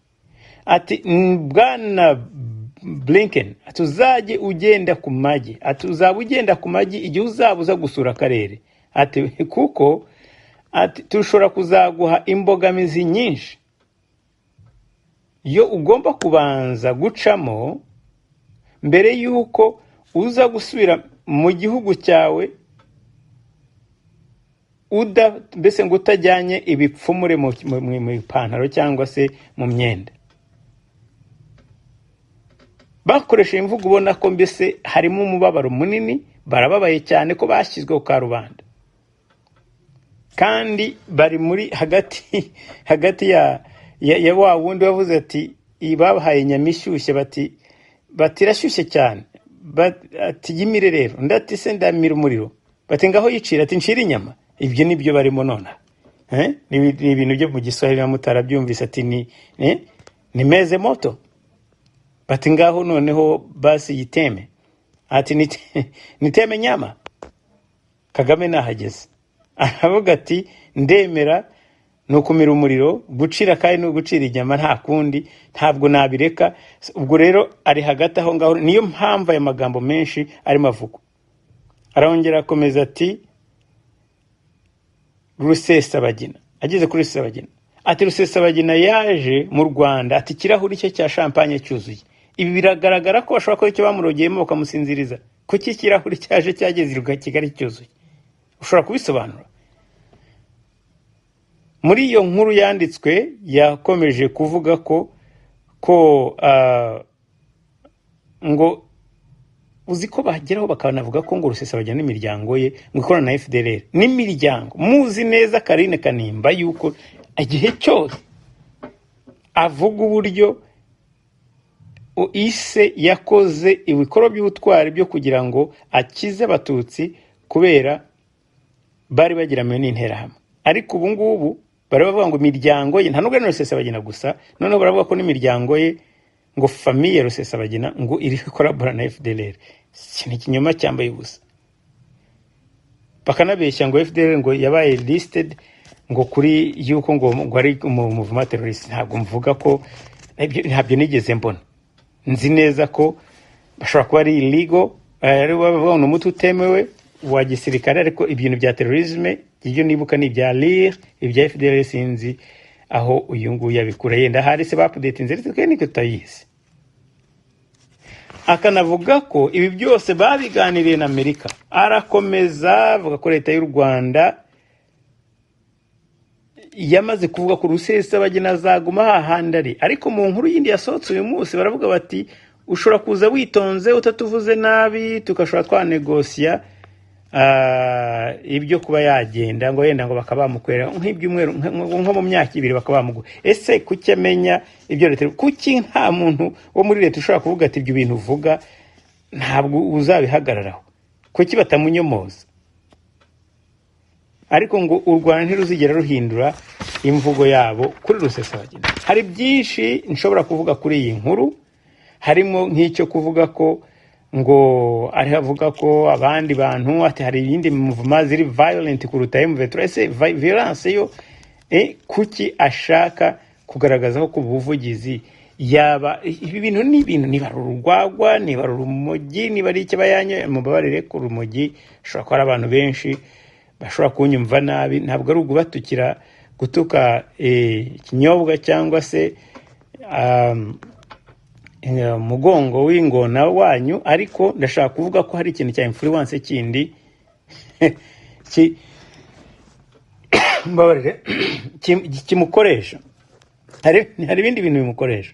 Ati bwana Blinken atuzajye ugenda ku magi, atuzaba ugenda ku magi igihe uzabuza gusura akarere. Ati kuko ati tushobora kuzaguha imbogamizi nyinshi yo ugomba kubanza gucamo mbere yuko uza gusubira mu gihugu cyawe mbese ngo utajyanye ibipfumure mu ipantaro cyangwa se mu myenda. Bakoresha imvugo ubona ko mbese harimo umubabaro munini, barababaye cyane ko bashyizweho ka rubanda. Kandi bari muri hagati ya wa wundi wavuze ati ibabahaye nyamishyushye bati irashyushye cyane, ati yimire rero ndati se ndamira umuriro, bati ngaho yicira ati nshira inyama. Ibyo nibyo barimo nona. Ni ibintu byo mu Giswahili mutarabyumvise ati ni meze moto. Bati ngaho noneho basi yiteme. Ati niteme nyama. Kagame nahageze. Aravuga ati ndemera no kumira umuriro, gucira kandi no gucira inyama nta kundi, ntabwo nabireka. Ubwo rero ari hagati aho ngaho, niyo mpamvu aya magambo menshi ari mavugo. Arongera akomeza ati Rusesabagina. Ageze kuri Rusesabagina ati Rusesabagina yaje mu Rwanda ati kirahuri cye cya champagne cyuzuye. Ibi biragaragara ko bashobora ko icyo bamurogeyemo bakamusinziriza. Kuki kirahuri cyaje cyageze i Kigali cyuzuye? Ushobora kubisobanura? Muri iyo nkuru yanditswe yakomeje kuvuga ko ngo uzi ko bageraho bakanavuga ko ngo Rusesabagina n'imiryango ye ngo ikorana na FDLR n'imiryango. Muzi neza Karine Kanimba yuko igihe cyose avuga uburyo ise yakoze ibikorwa by'ubutwari byo kugira ngo akize abatutsi kubera bari bagiramiwe n'interahamwe. Ariko ubu ngubu baravuga ngo imiryango ye nta nubwo ari Rusesabagina gusa, noneho baravuga ko n'imiryango ye ngo famille Rusesabagina ngo iri collaborate na FDLR. Ni ikinyoma cyambaye ubusa. Bakanabeshya ngo FDLR ngo yabaye listed ngo kuri yuko ngo ari umuvuma terrorist. Ntabwo mvuga ko ntabyo nigeze mbona. Nzi neza ko bashobora kuba ari illegal, ari bavuga ngo umuti utemewe wa gisirikare, ariko ibintu bya terrorisme ibyo nibuka ni bya LIR, ibya FDLR sinzi aho uyu nguyu yabikura. Yenda hari se update nzeri twe niko tayizi. Akanavuga ko ibi byose babiganiriye na Amerika. Arakomeza avuga ko leta y'u Rwanda yamaze kuvuga ko Rusesabagina azaguma hahandari. Ariko mu nkuru yindi yasohotse uyu munsi baravuga bati ushobora kuza witonze utatuvuze nabi tukashobora twanegosiya ibyo kuba yagenda ngo yenda ngo bakabamukwera nk'ibyumweru nko mu myaka 2 bakabamugu. Ese kucyemenya ibyo leta kuki nta muntu wo muri leta ushobora kuvuga ati ibyo bintu uvuga ntabwo uzabihagararaho? Kuki batamunyomoza? Ariko ngo u Rwanda ntiruzigera ruhindura imvugo yabo kuri Rusesabagina. Hari byinshi nshobora kuvuga kuri iyi nkuru, harimo nk'icyo kuvuga ko ngo ari havuga ko abandi bantu ati hari ibindi muvuma ziri violent kuruta M23. Ese violence yo kuki ashaka kugaragaza ko ubuvugizi yaba ibi bintu ni ibintu niba rurugwagwa niba rurumogi niba ari ikibayanye mubabarire ku rumogi ashobora ko ari abantu benshi bashobora kunyumva nabi. Ntabwo ari ugubatukira gutuka ikinyobwa cyangwa se mugongo w'ingona wanyu, ariko ndashaka kuvuga ko hari ikintu cya influence kindi mbabarire kimukoresha. Hari ibindi bintu bimukoresha.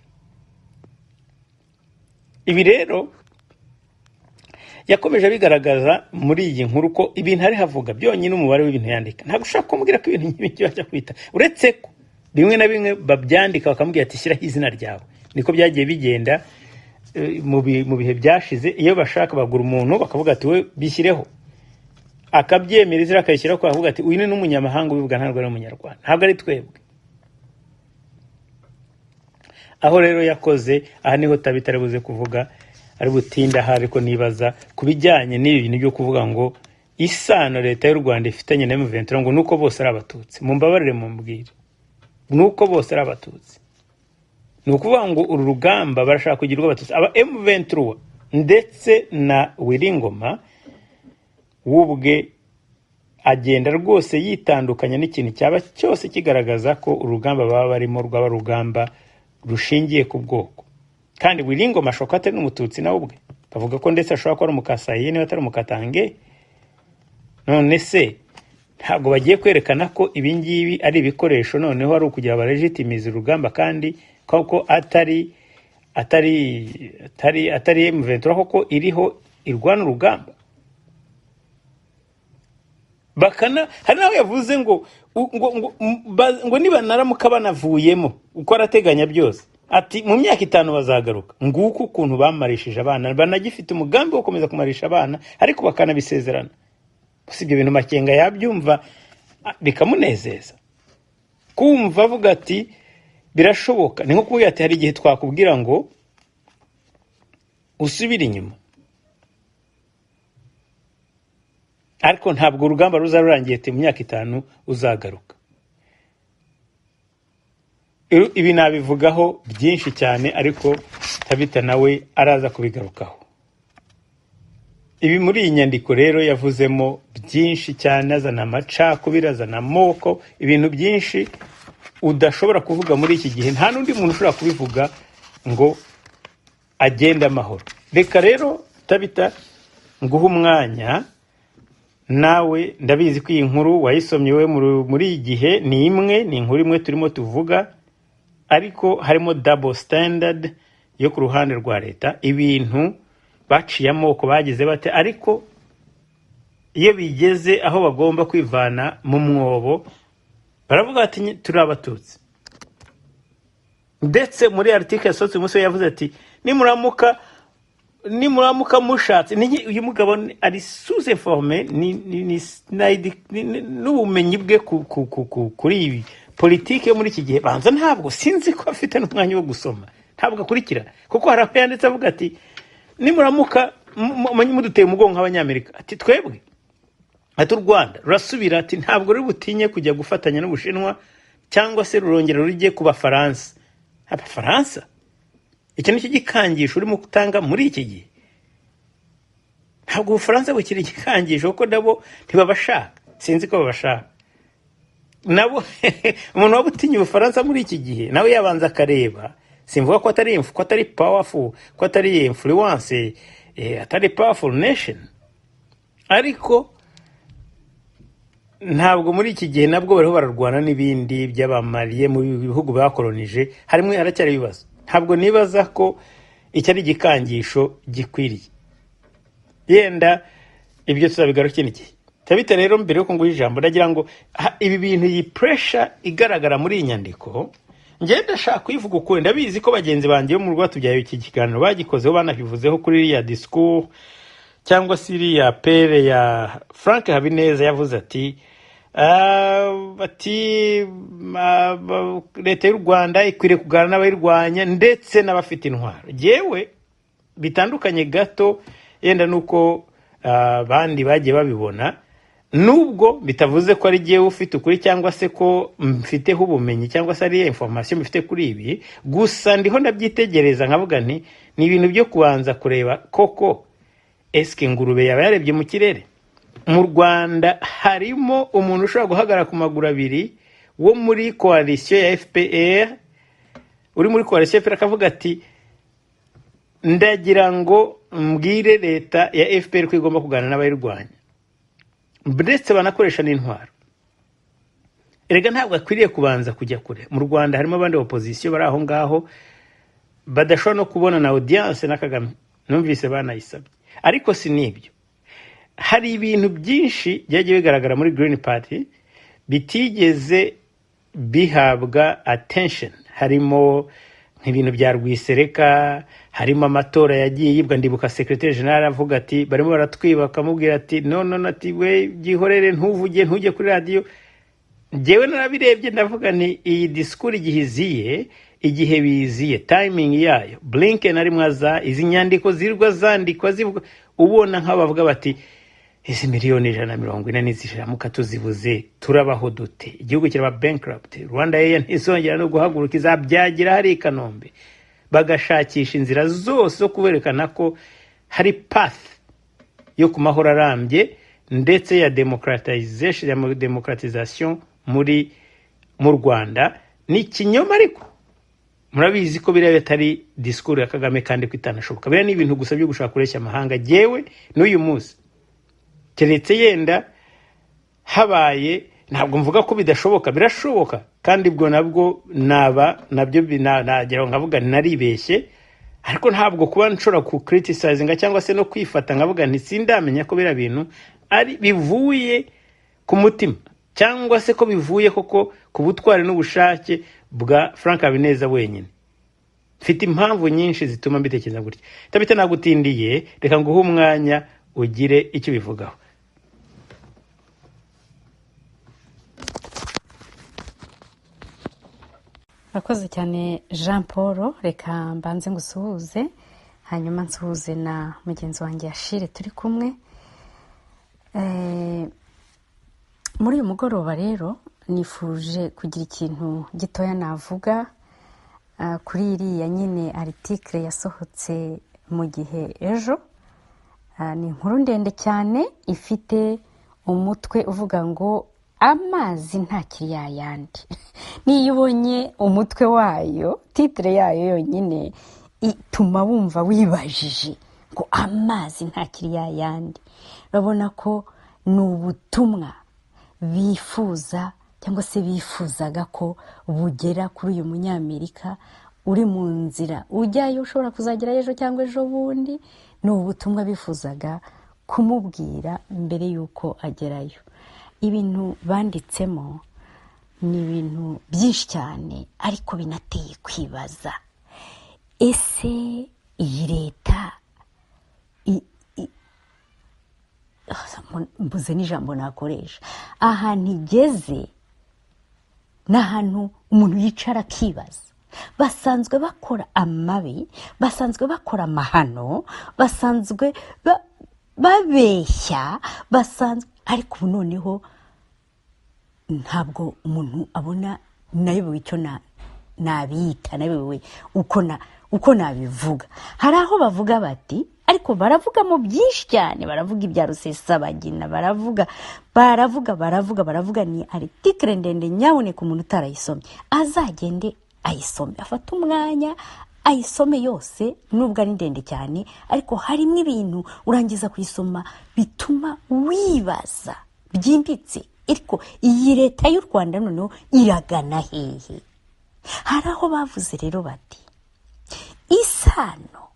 Ibi rero yakomeje abigaragaza muri iyi nkuru ko ibintu ari havuga byonyine umubare w'ibintu yandika ntabwo ushaka kumubwira ko ibintu nk'ibi bajya kwita uretse ko bimwe na bimwe babyandika bakamubwira ati shyiraho izina ryawe niko byagiye bigenda mu bihe byashize iyo bashaka bagura umuntu bakavuga ati we bishyireho akabyemera izina akayishyiraho ko avuga ati uyu ni n'umunyamahanga ubivuga ntabwo ari umunyarwanda ntabwo ari twebwe aho rero yakoze aha niho tabitare buze kuvuga ari butinda aha ariko nibaza ku bijyanye n'ibi bintu byo kuvuga ngo isano leta y'u Rwanda ifitanye na M23 ngo nuko bose ari abatutsi mumbabarire mumbwire nuko bose ari abatutsi ni ukuvuga ngo uru rugamba barashaka kugirwa abatutsi aba M23 ndetse na Wiringoma wubwe agenda rwose yitandukanya n'ikintu cyaba cyose kigaragaza ko urugamba baba barimo rwaba rugamba rushingiye ku bwoko kandi Wiringoma ashoka atari n'umututsi nawe ubwe bavuga ko ndetse ashobora kuba ari umukasayi niba atari umukatange none se ntabwo bagiye kwerekana ko ibingibi ari ibikoresho noneho ari ukugira baregitimize urugamba kandi koko atari M23 koko iriho irwana urugamba bakana hari nawe yavuze ngo niba naramuka banavuyemo uko arateganya byose ati mu myaka 5 bazagaruka nguko ukuntu bamarishije abana banagifite umugambi wo gukomeza kumarisha abana ariko bakanabisezerana usibye ibintu Makenga yabyumva bikamunezeza kumva avuga ati birashoboka ni nko kuvuga ati hari igihe twakubwira ngo usubire inyuma ariko ntabwo urugamba ruzarurangiye mu myaka 5 uzagaruka ibi nabivugaho byinshi cyane ariko Tabita nawe araza kubigarukaho ibi muri iyi nyandiko rero yavuzemo byinshi cyane azana amacakubiri azana amoko ibintu byinshi udashobora kuvuga muri iki gihe nta n'undi muntu ushobora kubivuga ngo agende amahoro reka rero Tabita nguha umwanya nawe ndabizi ko iyi nkuru wayisomye we muri iyi gihe ni inkuru imwe turimo tuvuga ariko harimo double standard yo ku ruhande rwa leta ibintu baciye amoko bagize bate ariko iyo bigeze aho bagomba kwivana mu mwobo baravuga ati turi abatutsi ndetse muri article yasohotse umunsi yavuze ati nimuramuka mushatse uyu mugabo ari sous informé n'ubumenyi bwe kuri ibi politike yo muri iki gihe banza ntabwo sinzi ko afite n'umwanya wo gusoma ntabwo akurikira kuko hari aho yanditse avuga ati nimuramuka muduteye umugongo nk'abanyamerika ati twebwe ati u Rwanda rurasubira ati ntabwo ruri butinye kujya gufatanya n'Ubushinwa cyangwa se rurongera rujye ku Bafaransa Abafaransa iki ni igikangisho urimo gutanga muri iki gihe ntabwo Ubufaransa bukiri igikangisho kuko nabo ntibabashaka sinzi ko babashaka nabo umuntu wabutinye Ubufaransa muri iki gihe nawe yabanza akareba simvuga ko atari powerful ko atari influence atari powerful nation ariko ntabwo muri iki gihe nabwo bariho bararwana n'ibindi by'abamariye mu bihugu bakolonije harimo haracyari ibibazo ntabwo nibaza ko icyo ari igikangisho gikwiriye yenda ibyo tuzabigarukira iki Tabita rero mbere yo kunguha ijambo ndagira ngo ibi bintu iyi pressure igaragara muri iyi nyandiko ngenda ndashaka kuyivuga uko ndabizi ko bagenzi banjye bo mu Rwanda tubyaye iki kiganiro bagikozeho banabivuzeho kuri ya discours cyangwa se iriya pere ya Frank Habineza yavuze ati leta y'u Rwanda ikwiriye kuganira n'abayirwanya ndetse n'abafite intwaro yewe bitandukanye gato yenda nuko bandi bagiye babibona nubwo bitavuze ko ari giye ufite ukuri cyangwa se ko mfiteho ubumenyi cyangwa se ari information mfite kuri ibi gusa ndiho ndabyitegereza nkavuga nti ni ibintu byo kubanza kureba koko eske ingurube yaba yarebye mu kirere mu Rwanda harimo umuntu ushobora guhagarara ku maguru abiri wo muri coalition ya FPR uri muri coalition FPR akavuga ati ndagira ngo mbwire leta ya FPR ko igomba kuganira n'abayirwanya ndetse banakoresha n'intwaro erega ntabwo akwiriye kubanza kujya kure mu Rwanda harimo abandi opposition bari aho ngaho badashobora no kubona na audience na Kagame numvise banayisabye ariko si n'ibyo, hari ibintu byinshi byagiye bigaragara muri Green Party bitigeze bihabwa attention, harimo nk'ibintu bya Rwisereka, harimo amatora yagiye yibwa. Ndibuka secretary general avuga ati barimo baratwiba, akamubwira ati no ati we gihorere, ntujye kuri radio. Jewe narabirebye ndavuga ni iyi discours igihiziye, igihe biziye, timing yayo. Blinken ari mwaza, izi nyandiko zirwa zandikwa zivuga, ubona nk'abavuga bati izi miliyoni 140 nizishiramuka tuzibuze turabaho dute, igihugu kiraba bankrupt, Rwanda Air ntizongera no guhaguruka, izabyagira hari i Kanombe. Bagashakisha inzira zose zo kuberekana ko hari path yo kumahoro arambye ndetse ya democratization mu Rwanda. Ni kinyoma, ariko murabizi ko biriya bitari discours ya Kagame kandi kwitanashoboka. Biriya ni ibintu gusa byo gushaka kureshya amahanga. Jewe n'uyu munsi keretse yenda habaye, ntabwo mvuga ko bidashoboka, birashoboka, kandi ubwo nabwo nabyo nagera nkavuga naribeshye, ariko ntabwo kuba nshobora ku criticizing cyangwa se no kwifata nkavuga nti sindamenya ko bira bintu ari bivuye ku mutima cyangwa se ko bivuye koko ku butwari n'ubushake bwa Frank Habineza wenyine. Mfite impamvu nyinshi zituma mbitekereza gutya. Tabita nagutindiye, reka nguhe umwanya ugire icyo bivugaho. Murakoze cyane Jean Paul, reka mbanze ngusuhuze hanyuma nsuhuze na mugenzi wanjye Ashire turi kumwe. Muri uyu mugoroba rero nifuje kugira ikintu gitoya navuga kuri iriya nyine article yasohotse mu gihe ejo. Ni inkuru ndende cyane ifite umutwe uvuga ngo amazi ntakiri yayandi. Niyo ubonye umutwe wayo, titre yayo yonyine ituma wumva wibajije ngo amazi ntakiri yayandi. Urabona ko ni ubutumwa bifuza cyangwa se bifuzaga ko bugera kuri uyu munyamerika uri mu nzira ujyayo, ushobora kuzagera ejo cyangwa ejo bundi. Ni ubutumwa bifuzaga kumubwira mbere yuko agerayo. Ibintu banditsemo ni ibintu byinshi cyane, ariko binateye kwibaza, ese iyi leta mbuze n'ijambo nakoresha, ahantu igeze n'ahantu umuntu yicara akibaza. Basanzwe bakora amabi, basanzwe bakora amahano, basanzwe babeshya, basanzwe, ariko ubu noneho ntabwo umuntu abona nayobewe icyo nabita, nayobewe uko nabivuga. Hari aho bavuga bati, ariko baravuga mu byinshi cyane, baravuga ibya Rusesabagina, baravuga ni article ndende, nyaboneka umuntu utarayisomye azagende ayisome, afata umwanya ayisome yose, nubwo ari ndende cyane, ariko harimo ibintu urangiza kuyisoma bituma wibaza byimbitse. Ariko iyi leta y'u Rwanda noneho iragana hehe? Hari aho bavuze rero bati isano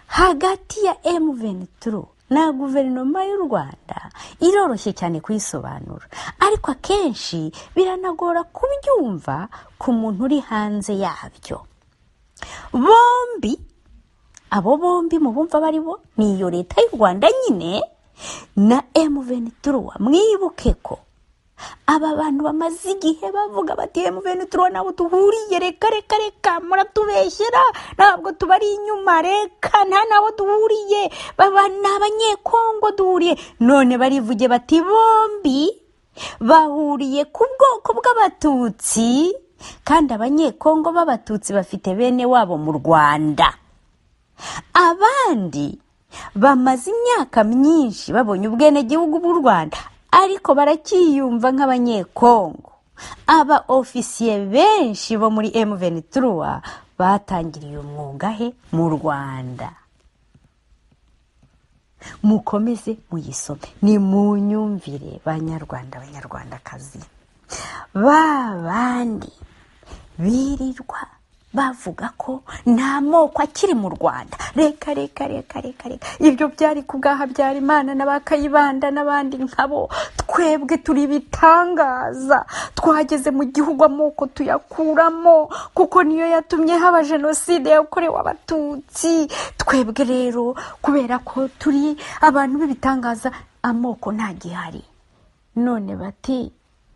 hagati ya M23 na guverinoma y'u Rwanda iroroshye cyane kuyisobanura, ariko akenshi biranagora kubyumva ku muntu uri hanze yabyo. Abo bombi mu bumva bari bo ni iyo leta y'u Rwanda nyine na M23. Mwibuke ko aba bantu bamaze igihe bavuga bati M23 nabo duhuriye, reka muratubeshyera, ntabwo tubari inyuma, reka nta nabo duhuriye, baba n'abanyekongo duhuriye. None barivuge bati bombi bahuriye ku bwoko bw'abatutsi, kandi abanyekongo b'abatutsi bafite bene wabo mu Rwanda. Abandi bamaze imyaka myinshi babonye ubwenegihugu bw'u Rwanda, ariko barakiyumva nk'abanyekongo. Aba ofisiye benshi bo muri M23 batangiriye umwuga he? Mu Rwanda. Mukomeze muyisome, ni munyumvire banyarwanda, banyarwandakazi. Babandi birirwa bavuga ko nta moko akiri mu Rwanda. Reka ibyo byari ku bwa Habyarimana n'abakayibanda n'abandi nkabo. Twebwe turi bitangaza, twageze mu gihugu amoko tuyakuramo, kuko niyo yatumye haba jenoside yakorewe Abatutsi. Twebwe rero kubera ko turi abantu b'ibitangaza, amoko nta gihari. None bati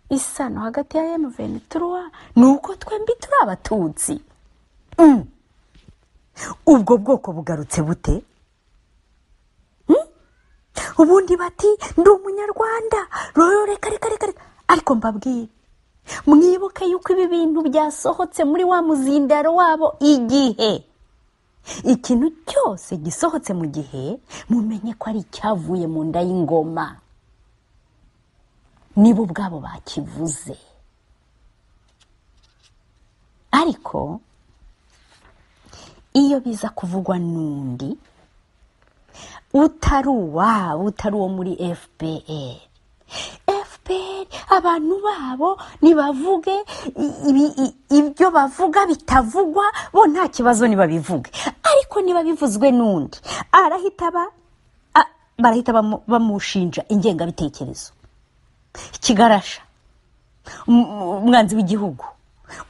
isano hagati ya M23 nuko twembi turi Abatutsi. Ubwo bwoko bugarutse bute? Ubundi bati ndi umunyarwanda. Reka ariko mbabwire, mwibuke yuko ibi bintu byasohotse muri wa muzindaro wabo igihe. Ikintu cyose gisohotse mu gihe, mumenye ko ari cyavuye mu nda y'ingoma. Nibo ubwabo bakivuze. Ariko iyo biza kuvugwa n'undi utari uwo muri FPR, abantu babo nibavuge ibyo bavuga bitavugwa, bo nta kibazo nibabivuge. Ariko niba bivuzwe n'undi, barahita bamushinja ingengabitekerezo, ikigarasha, umwanzi w'igihugu.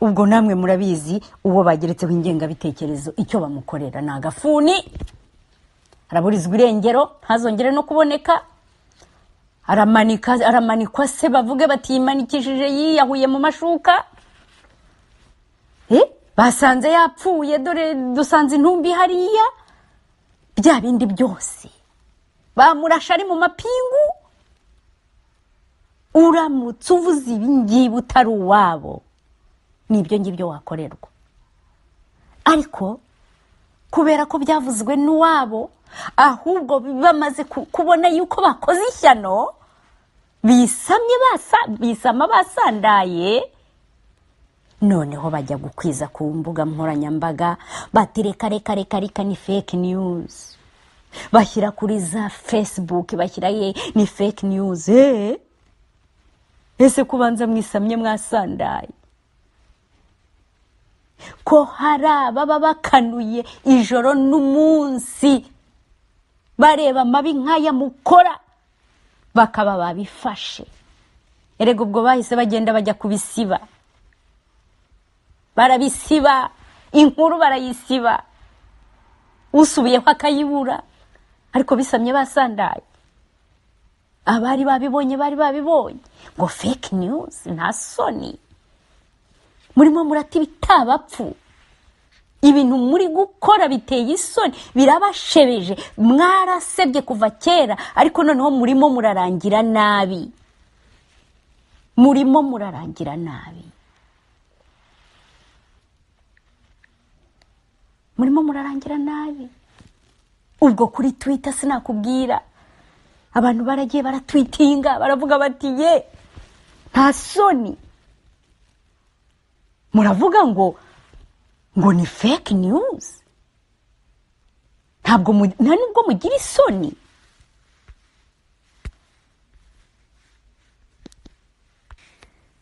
Ubwo namwe murabizi uwo bageretseho ingengabitekerezo icyo bamukorera ni agafuni. Araburizwa irengero, ntazongere no kuboneka. Aramanikwa se bavuge bati yimanikishije, yiyahuye mu mashuka. Basanze yapfuye, dore dusanze intumbi hariya. Bya bindi byose bamurasha ari mu mapingu. Uramutse uvuze ibingibi utari uwabo, nibyo ngibyo wakorerwa. Ariko kubera ko byavuzwe n'uwabo, ahubwo bamaze kubona yuko bakoze ishyano, bisama basandaye, noneho bajya gukwiza ku mbuga nkoranyambaga bati reka ni fake news. Bashyira kuri za Facebook, bashyira ni fake news. Ese kubanza mwisamye mwasandaye ko hari baba bakanuye ijoro n'umunsi bareba mabi nk'aya mukora, bakaba babifashe. Erega ubwo bahise bagenda bajya kubisiba, barabisiba, inkuru barayisiba, usubiyeho akayibura. Ariko bisamye basandaye, abari babibonye ngo fake news. Nta soni, murimo murati bitabapfu. Ibintu muri gukora biteye isoni, birabashebeje. Mwarasebye kuva kera, ariko noneho murimo murarangira nabi. Ubwo kuri Twitter sinakubwira, abantu baragiye baratwitinga, baravuga bati nta soni, muravuga ngo ni fake news. Nta nubwo mugira isoni.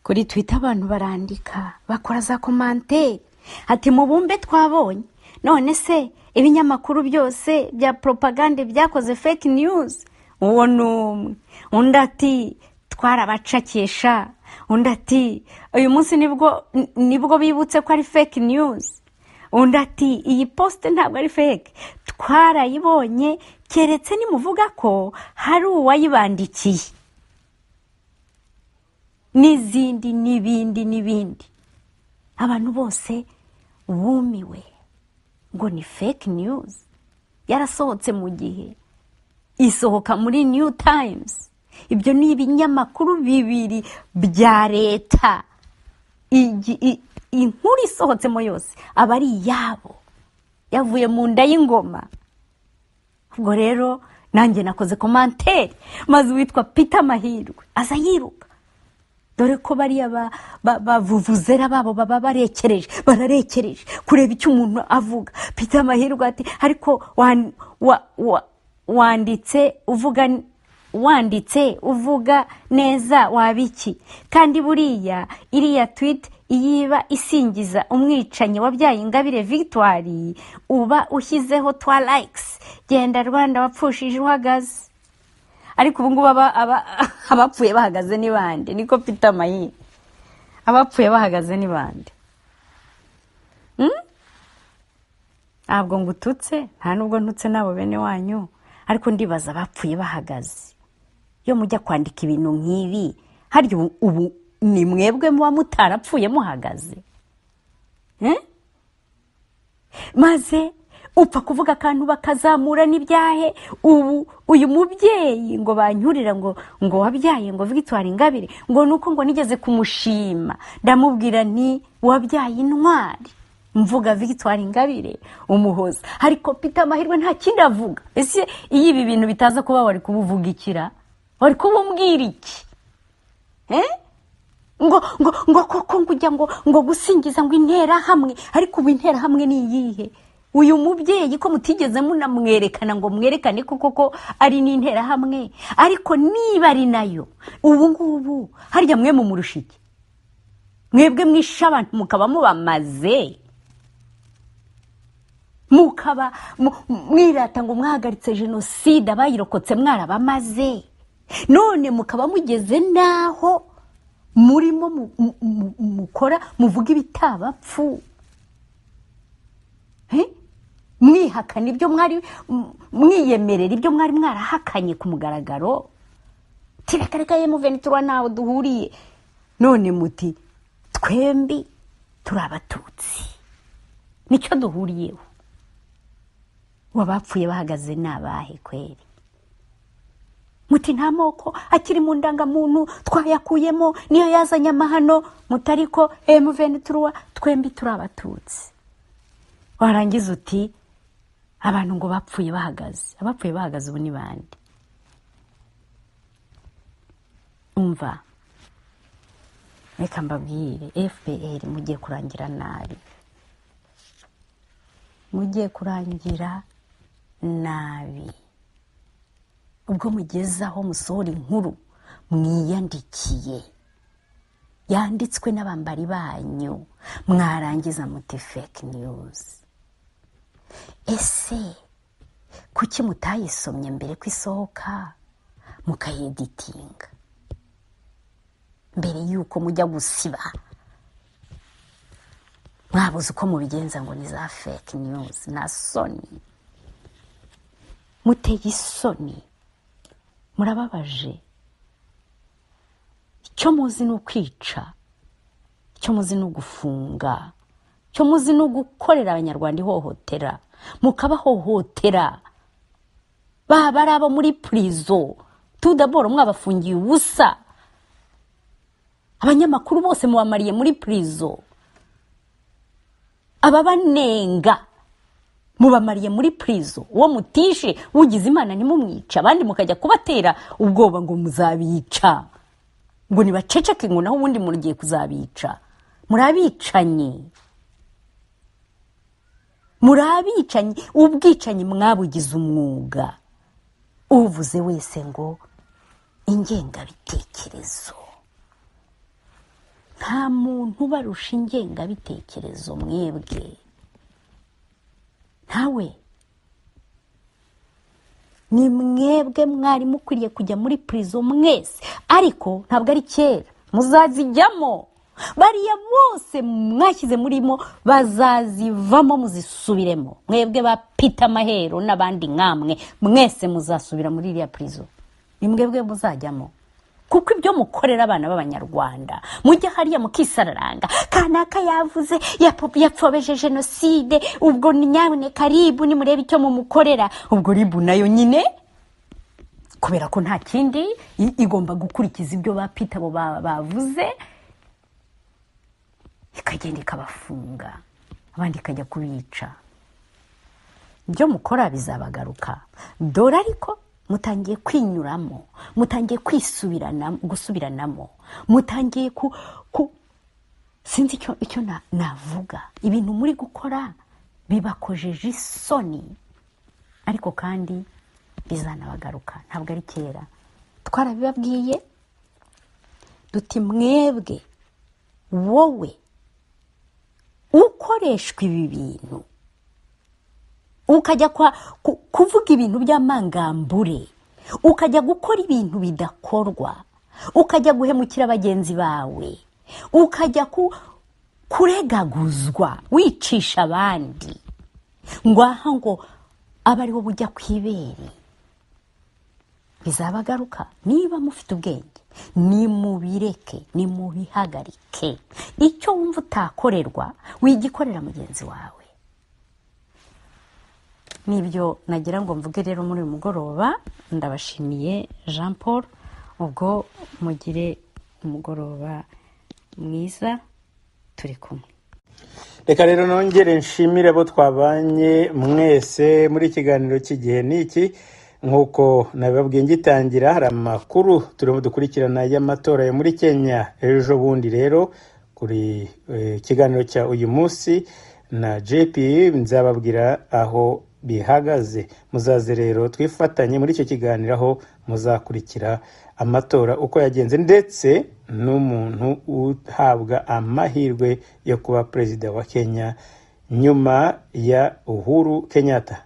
Kuri Twitter abantu barandika, bakora za commentaire, ati mubumbe twabonye, none se ibinyamakuru byose bya propaganda byakoze fake news. Uwo numwe. Undi ati twarabacakesha. Undi ati uyu munsi nibwo bibutse ko ari fake news. Undi ati iyi post ntabwo ari fake, twarayibonye, keretse nimuvuga ko hari uwayibandikiye. N'ibindi. Abantu bose bumiwe ngo ni fake news. Yarasohotse mu gihe, isohoka muri New Times. Ibyo ni ibinyamakuru bibiri bya leta. Inkuru isohotsemo yose aba ari iyabo, yavuye mu nda y'ingoma. Ubwo rero nanjye nakoze commentaire, maze witwa Peter Mahirwe aza yiruka, dore ko bariya bavuvuzera babo baba bararekereje kureba icyo umuntu avuga. Peter Mahirwe ati ariko wanditse uvuga neza wabiki, kandi buriya iriya tweet iyiba isingiza umwicanyi wabyaye Ingabire Victoire uba ushyizeho twa likes genda Rwanda wapfushije uhagaze. Ariko ubu ngubu abapfuye bahagaze ni bande? Niko Peter Mayi, abapfuye bahagaze ni bande? Ntabwo ngututse, nta nubwo ntutse nabo bene wanyu, ariko ndibaza abapfuye bahagaze. Iyo mujya kwandika ibintu nk'ibi, harya ubu ni mwebwe muba mutarapfuye muhagaze? Maze upfa kuvuga akantu bakazamura n'ibyahe. Ubu uyu mubyeyi ngo banyurira ngo wabyaye ngo Victoire Ingabire ngo nuko ngo nigeze kumushima, ndamubwira nti wabyaye intwari, mvuga Victoire Ingabire umuhoza. Ariko Peter Mahirwe nta kindi avuga. Ese iyo ibi bintu bitaza kuba wari kubuvuga ikira, wari kubumbwira iki? ngo koko ngujya ngo gusingiza ngo intera hamwe. Ariko ubu intera hamwe ni iyihe? Uyu mubyeyi ko mutigeze munamwerekana ngo mwerekane koko ari n'intera hamwe. Ariko niba ari nayo, ubu ngubu harya mwe mumurusha iki? Mwebwe mwisha abantu mukaba mubamaze, mukaba mwirata ngo mwahagaritse jenoside, abayirokotse mwarabamaze. None mukaba mugeze naho murimo mukora muvuga ibitabapfu, mwihakana ibyo mwari mwiyemerera, ibyo mwari mwarahakanye ku mugaragaro. Tireka M23 naho duhuriye. None muti twembi turi abatutsi, nicyo duhuriyeho. Wabapfuye bahagaze nabahe kweri? Muti nta moko akiri mu ndangamuntu twayakuyemo niyo yazanye amahano, mutariko M23 twembi turi abatutsi. Warangiza uti abantu ngo bapfuye bahagaze. Abapfuye bahagaze ubu ni bande? Umva, reka mbabwire, FPR mugiye kurangira nabi, mugiye kurangira nabi. Ubwo mugezaho musohora inkuru mwiyandikiye, yanditswe n'abambari banyu, mwarangiza muti fake news. Ese kuki mutayisomye mbere ko isohoka mukayeditinga mbere yuko mujya gusiba? Mwabuze uko mubigenza ngo ni za fake news. Na soni, muteye isoni, murababaje. Icyo muzi ni ukwica, icyo muzi ni ugufunga, icyo muzi ni ugukorera abanyarwanda ihohotera, mukabahohotera. Baba ari abo muri prison, tudaboro mwabafungiye ubusa. Abanyamakuru bose mubamariye muri prison, ababanenga mubamariye muri prison. Uwo mutishe ugize Imana nimumwica, abandi mukajya kubatera ubwoba ngo muzabica, ngo nibaceceke ngo naho ubundi mugiye kuzabica. Murabicanyi, murabicanyi. Ubwicanyi mwabugize umwuga. Uvuze wese ngo ingengabitekerezo. Nta muntu barusha ingengabitekerezo mwebwe, ntawe. Ni mwebwe mwari mukwiriye kujya muri prison mwese, ariko ntabwo ari kera. Muzazijyamo. Bariya bose mwashyize murimo bazazivamo muzisubiremo. Mwebwe ba Peter Mahero n'abandi nkamwe mwese muzasubira muri iriya prison. Ni mwebwe muzajyamo. Kuko ibyo mukorera abana b'Abanyarwanda, mujya hariya mukisararanga, kanaka yavuze yapfobeje jenoside, ubwo nyabone karibu nimurebe icyo mumukorera. Ubwo ribu nayo nyine kubera ko nta kindi igomba gukurikiza ibyo ba Peter bo bavuze, ikagenda ikabafunga, abandi ikajya kubica. Ibyo mukora bizabagaruka. Dore ariko mutangiye kwinyuramo, mutangiye gusubiranamo, mutangiye sinzi icyo navuga. Ibintu muri gukora bibakojeje isoni, ariko kandi bizanabagaruka. Ntabwo ari kera. Twarabibabwiye duti mwebwe, wowe ukoreshwa ibi bintu ukajya kuvuga ibintu by'amangambure, ukajya gukora ibintu bidakorwa, ukajya guhemukira bagenzi bawe, ukajya kuregaguzwa wicisha abandi, ngo aha ngo aba ari wowe ujya ku ibere, bizabagaruka. Niba mufite ubwenge nimubireke, nimubihagarike. Icyo wumva utakorerwa wigikorera mugenzi wawe. Nibyo nagira ngo mvuge rero muri uyu mugoroba. Ndabashimiye Jean Paul, ubwo mugire umugoroba mwiza, turi kumwe. Reka rero nongere nshimire abo twabanye mwese muri ikiganiro cy'igihe n'iki. Nk'uko nabibabwiye ngitangira, hari amakuru turimo dukurikirana y'amatora yo muri Kenya ejo bundi. Rero kuri ikiganiro cya uyu munsi na JP nzababwira aho bihagaze. Muzaze rero twifatanye muri icyo kiganiro aho muzakurikira amatora uko yagenze, ndetse n'umuntu uhabwa amahirwe yo kuba perezida wa Kenya nyuma ya Uhuru Kenyatta.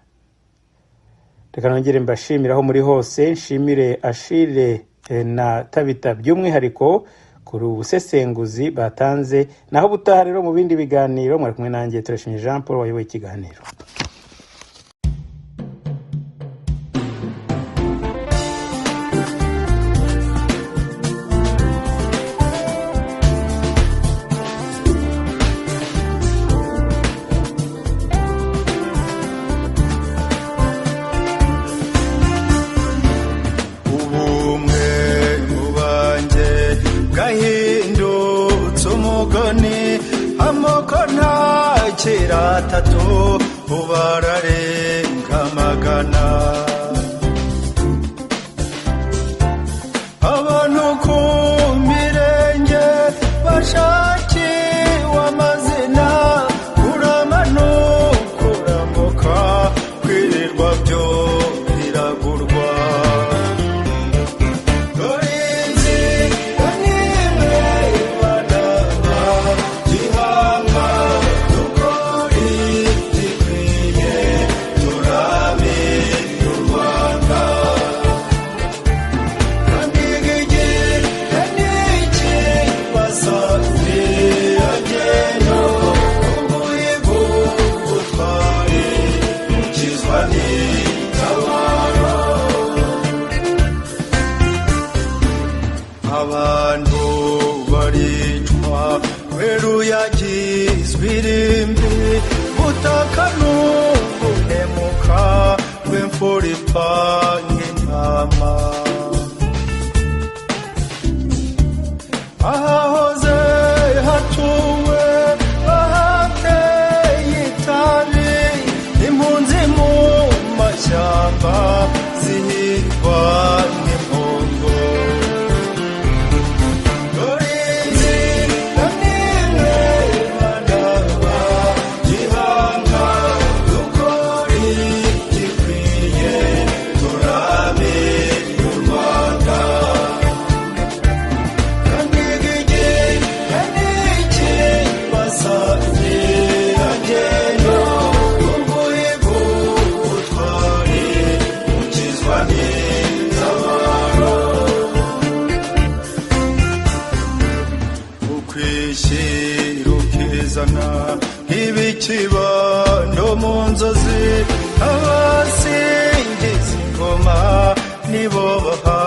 Reka nongere mbashimira aho muri hose. Nshimire Ashile na Tabita by'umwihariko kuri ubusesenguzi batanze. Naho butaha rero mu bindi biganiro mwari kumwe nanjye Turashimye Jean Paul wayoboye ikiganiro. Tatu ubararenga magana, abantu ku mirenge bashakiwe amazina, kuramanuka kuramuka kwirirwa byo biragurwa. Abantu baricwa weruyagizwe irimbi, butaka n'ubuhemuka bw'imfura ipanga intama. Ahahoze hatuwe ahateye itabi, impunzi mu mashyamba zihigwa n'impongo. Ibikibando mu nzozi, abasingiza ingoma nibo baha